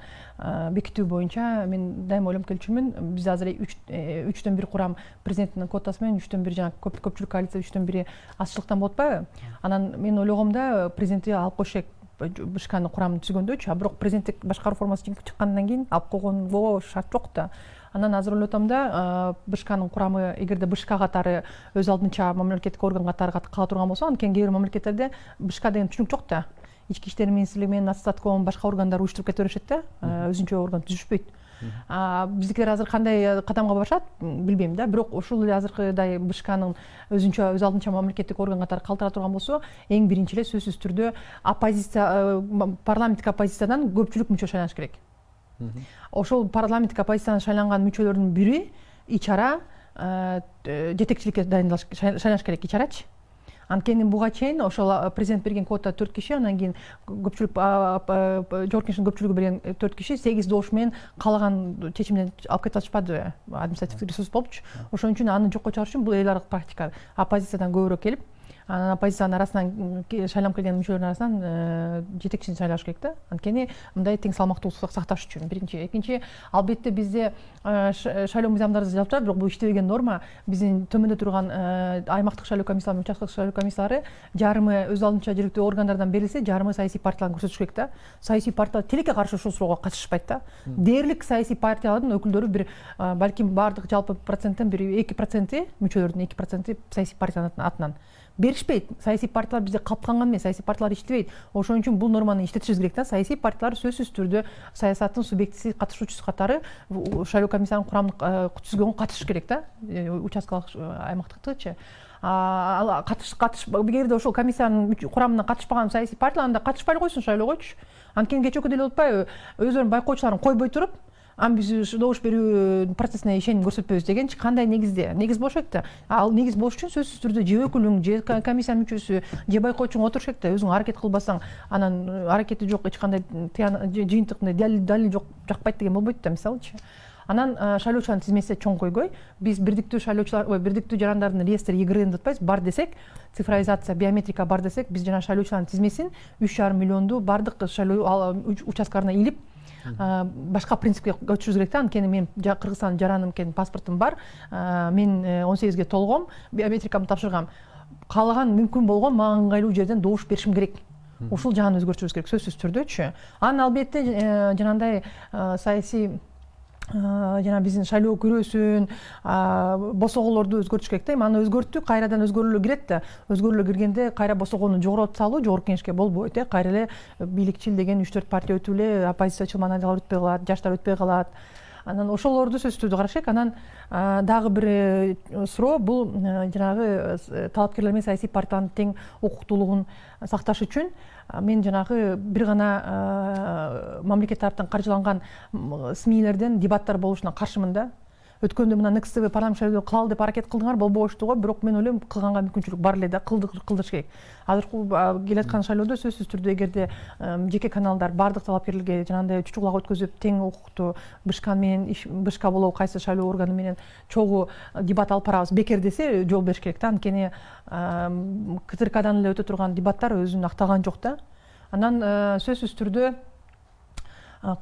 бекитүү боюнча мен дайыма ойлонуп келчүмүн. Биз азыр 3/1 курам президенттин квотасы менен 3/1 жана көпчүлүк коалиция 3/1 азчылыктан болуп атпайбы? Анан мен ойлогомда президентти алып коюш керек БШКнын курамын түзгөндөчү. Бирок президенттик башкаруу формасы чыккандан кийин алып койгонго шарт жок да. Анан азыр ойлоп атам да, БШКнын курамы эгерде БШК катары өз алдынча мамлекеттик орган катары кала турган болсо, анткени кээ бир мамлекеттерде БШК деген түшүнүк жок да. Ички иштер министрлиги менен Статком башка органдар уюштуруп кете беришет да, өзүнчө орган түзүшпөйт. Биздикилер азыр кандай кадамга барышат билбейм да, бирок ушул эле азыркыдай БШКнын өз алдынча мамлекеттик орган катары калтыра турган болсо, эң биринчи эле сөзсүз түрдө парламенттик оппозициядан көпчүлүк мүчө шайланыш керек. Ошол парламенттик оппозициядан шайланган мүчөлөрдүн бири ичара жетекчиликке шайлаш керек, ичарачы. Анткени буга чейин ошол президент берген квота 4 киши, анан кийин көпчүлүк жогорку кеңештин көпчүлүгү берген 4 киши 8 добуш менен каалаган чечимден алып кете алышпады, административдик ресурс болупчу. Ошон үчүн аны жокко чыгарыш үчүн бул эл аралык практика. Оппозициядан көбүрөөк келип, анан оппозициянын арасынан шайланып келген мүчөлөрдүн арасынан жетекчини шайлаш керек да. Анткени мындай тең салмактуулукту сакташ үчүн. Биринчи, экинчи, албетте бизде шайлоо мыйзамдарыбыз жазып турат, бирок бул иштебеген норма. Биздин төмөндө турган аймактык шайлоо комиссиялары, участкалык шайлоо комиссиялары жарымы өз алдынча жергиликтүү органдардан берилсе, жарымы саясий партияларга көрсөтүш керек да. Саясий партиялар тилекке каршы ушул суроого катышышпайт да. Дээрлик саясий партиялардын өкүлдөрү бир балким баардык жалпы проценттен бир 2%, мүчөлөрдүн 2% саясий партиянын атынан беришпейт. Саясий партиялар бизде калпканган эмес, саясий партиялар иштебейт. Ошон үчүн бул норманы иштетишибиз керек да. Саясий партиялар сөзсүз түрдө саясаттын субъектиси, катышуучусу катары шайлоо комиссиянын курамын түзгөнгө катышыш керек да. Участкалык аймактыктычы. Эгерде ошол комиссиянын курамына катышпаган саясий партиялар анда катышпай койсун шайлоогочу. Анткени кечээкү деле болуп атпайбы? Өздөрүнүн байкоочуларын койбой туруп, биз добуш берүү процессине ишеним көрсөтпөйбүз дегенчи кандай негизде? Негиз болуш керек да. Ал негиз болуш үчүн сөзсүз түрдө же өкүлүң, же комиссиянын мүчөсү, же байкоочуң отуруш керек да. Өзүң аракет кылбасаң, анан аракети жок, эч кандай жыйынтык далил жок, жакпайт деген болбойт да, мисалычы. Анан шайлоочулардын тизмеси чоң койгой. Биз бирдиктүү шайлоочулар, бирдиктүү жарандардын реестри ЕГРН деп атпайбыз, бар десек, цифровизация, биометрика бар десек, биз жана шайлоочулардын тизмесин 3,5 миллионду бардык шайлоо участкаларына илип, башка принципке көчүрүш керек да. Анткени мен Кыргызстан жараным экен, паспортум бар. Мен 18-ге толгом, биометрикамды тапшыргам. Каалаган мүмкүн болгон мага ыңгайлуу жерден добуш беришим керек. Ушул жагын өзгөртүшүбүз керек, сөзсүз түрдөчү. Анан албетте жанагындай саясий жана биздин шайлоо күрөөсүн, босоголорду өзгөртүш керек да. Аны өзгөрттүк, кайрадан өзгөрүүлөр кирет да. Өзгөрүүлөр киргенде кайра босогону жогоротуп салуу жогорку кеңешке болбойт. Кайра эле бийликчил деген 3-4 партия өтүп эле, оппозициячыл манадалар өтпөй калат, жаштар өтпөй калат. Анан ошолорду сөзсүз түрдө караш керек. Анан дагы бир суроо, бул жанагы талапкерлер менен саясий партиянын тең укуктуулугун сакташ үчүн мен жанагы бир гана мамлекет тараптан каржыланган СМИлерден дебаттар болушуна каршымын да. Өткөндө мына НКСТ парламент шайлоо кылалы деп аракет кылдыңар, болбошту го, бирок мен ойлойм кылганга мүмкүнчүлүк бар эле да, кылдырыш керек. Азыркы келаткан шайлоодо сөзсүз түрдө эгерде жеке каналдар бардык талапкерлерге жанагындай чучуклак өткөзүп, тең укуктуу БШК менен БШК болобу кайсы шайлоо органы менен чогуу дебат алып барабыз бекер десе, жол бериш керек да. Анткени КТРКдан эле өтө турган дебаттар өзүн актаган жок да. Анан сөзсүз түрдө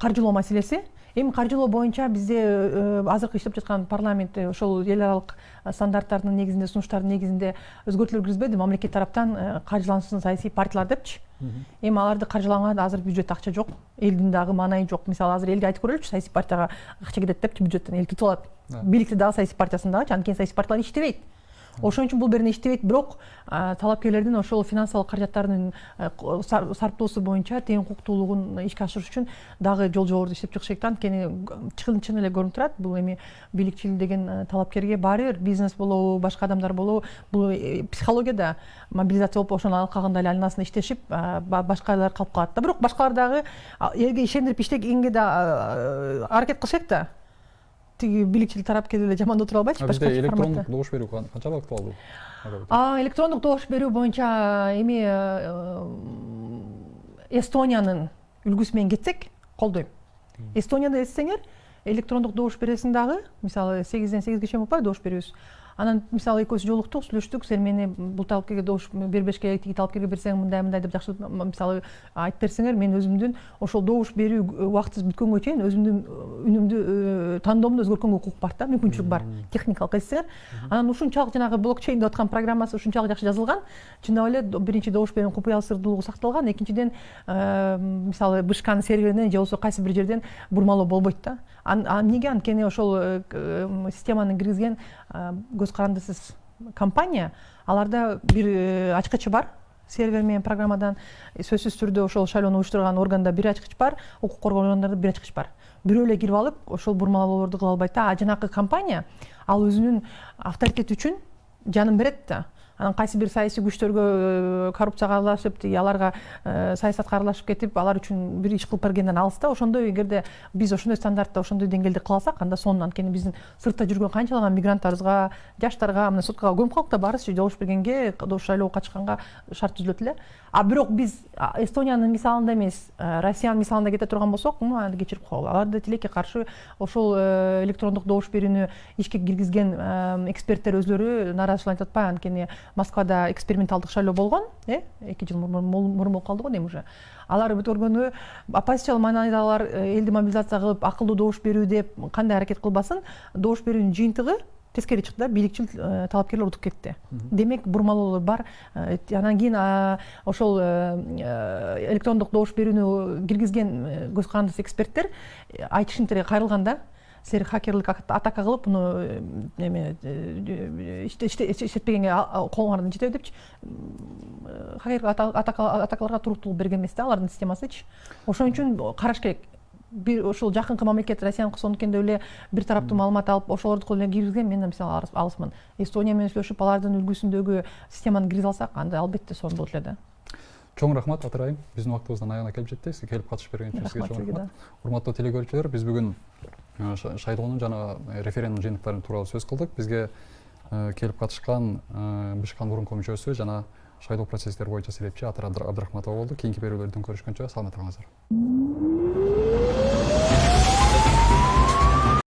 каржылоо маселеси. Эми каржылоо боюнча бизде азыркы иштеп жаткан парламент ошол эл аралык стандарттардын негизинде, сунуштардын негизинде өзгөртүүлөр киргизбеди, мамлекет тараптан каржылансын саясий партиялар депчи. Эми аларды каржылаганга азыр бюджетте акча жок, элдин дагы маанайы жок. Мисалы азыр элге айтып көрөлүчү, саясий партияга акча кетет депчи, бюджеттен эл тутуп алат. Бийликти дагы саясий партиясын дагы, анткени саясий партиялар иштебейт. Ошон үчүн бул берне иштебейт, бирок талапкерлердин ошол финансылык каражаттарынын сарптоосу боюнча тең укуктуулугун ишке ашырыш үчүн дагы жол жоболорду иштеп чыгыш керек да. Анткени чын эле көрүнүп турат, бул эми бийликчил деген талапкерге баары бир бизнес болобу, башка адамдар болобу, бул психологияда мобилизация болуп, ошонун алкагында эле айналасында иштешип, башкалар калып калат да. Бирок башкалар дагы элге ишендирип иштегенге да аракет кылыш керек да. Тиги бийликчил тарап келе жаман отура албайчы, башка форматта. Электрондук добуш берүү канчалык актуалдуу? Электрондук добуш берүү боюнча эми Эстониянын үлгүсү менен кетсек, колдойм. Эстонияда эзсеңер, электрондук добуш бересиң дагы, мисалы 8-ден 8-ге чейин болуп дош берүүбүз. Анан мисалы экөөбүз жолуктук, сүйлөштүк, сен мени бул талапкерге добуш бербеш керек, тиги талапкерге берсең мындай деп жакшы мисалы айтып берсеңер, мен өзүмдүн ошол добуш берүү убактыбыз бүткөнгө чейин өзүмдүн үнүмдү, тандоомду өзгөрткөнгө укук бар да, мүмкүнчүлүк бар, техникалык эзсеңер. Анан ушунчалык жанагы блокчейн деп аткан программасы ушунчалык жакшы жазылган. Чындап эле биринчи добуш берүүнүн купуя сырдуулугу сакталган, экинчиден мисалы БШКнын серверинен же болбосо кайсы бир жерден бурмалоо болбойт да. Неге? Анткени ошол системаны киргизген көз карандысыз компания, аларда бир ачкычы бар, сервер менен программадан сөзсүз түрдө ошол шайлоону уюштурган органда бир ачкыч бар, укук коргоо органдарында бир ачкыч бар. Бирөө эле кирип алып, ошол бурмалоолорду кыла албайт да. Жанакы компания ал өзүнүн авторитети үчүн жанын берет да. анан кайсы бир саясий күчтөргө коррупцияга аралашып аларга саясатка аралашып кетип алар үчүн бир иш кылып бергенден алыс да. Ошондой эгерде биз ошондой стандартта ошондой деңгээлде кыла алсак, анда сонун анткени биздин сыртта жүргөн канчалаган мигранттарыбызга, жаштарга, мына соткага көмүп калдык да, баарыбыз добуш бергенге, добуш шайлоого катышканга шарт түзүлөт эле. А бирок биз Эстониянын мисалында эмес, Россиянын мисалында кете турган болсок, аны кечирип коелу. Алар да тилекке каршы ошол электрондук добуш берүүнү ишке киргизген эксперттер өзлөрү нааразычылык айтып атпайбы? Анткени Москвада эксперименталдык шайлоо болгон, 2 жыл мурун болуп калды го дейм уже. Алар көргөнү оппозициялык маанайдагылар элди мобилизация кылып, акылдуу добуш берүү деп кандай аракет кылбасын, добуш берүүнүн жыйынтыгы тескери чыкты да, бийликчил талапкерлер утуп кетти. Демек бурмалоолор бар. Анан кийин ошол электрондук добуш берүүнү киргизген көз карандысыз эксперттер айтышынтире кайрылган да. Силер хакерлик атака кылып, буну иштетпегенге колуңардан жетеби депчи. Хакерлик атакаларга туруктуулук берген эмес да, алардын системасычы. Ошон үчүн караш керек. Бир ошол жакынкы мамлекет Россиянын кысонукенде эле бир тараптуу маалымат алып, ошолорду эле киргизген мен мисалы алысмын. Эстония менен сүйлөшүп, алардын үлгүсүндөгү системаны киргизе алсак, анда албетте сонун болот эле да. Чоң рахмат Атырайым. Биздин убактыбыздын аягына келип жетти. Сиз келип катышып берген үчүн сизге чоң рахмат. Урматтуу телекөрүүчүлөр, биз бүгүн шайлоонун жана референдум жыйынтыктары тууралуу сөз кылдык. Бизге келип катышкан БШКнын мурунку мүчөсү жана шайлоо процесстери боюнча себепчи Атыр Абдрахматова болду. Кийинки берүүлөрдөн көрүшкөнчө саламат калыңыздар.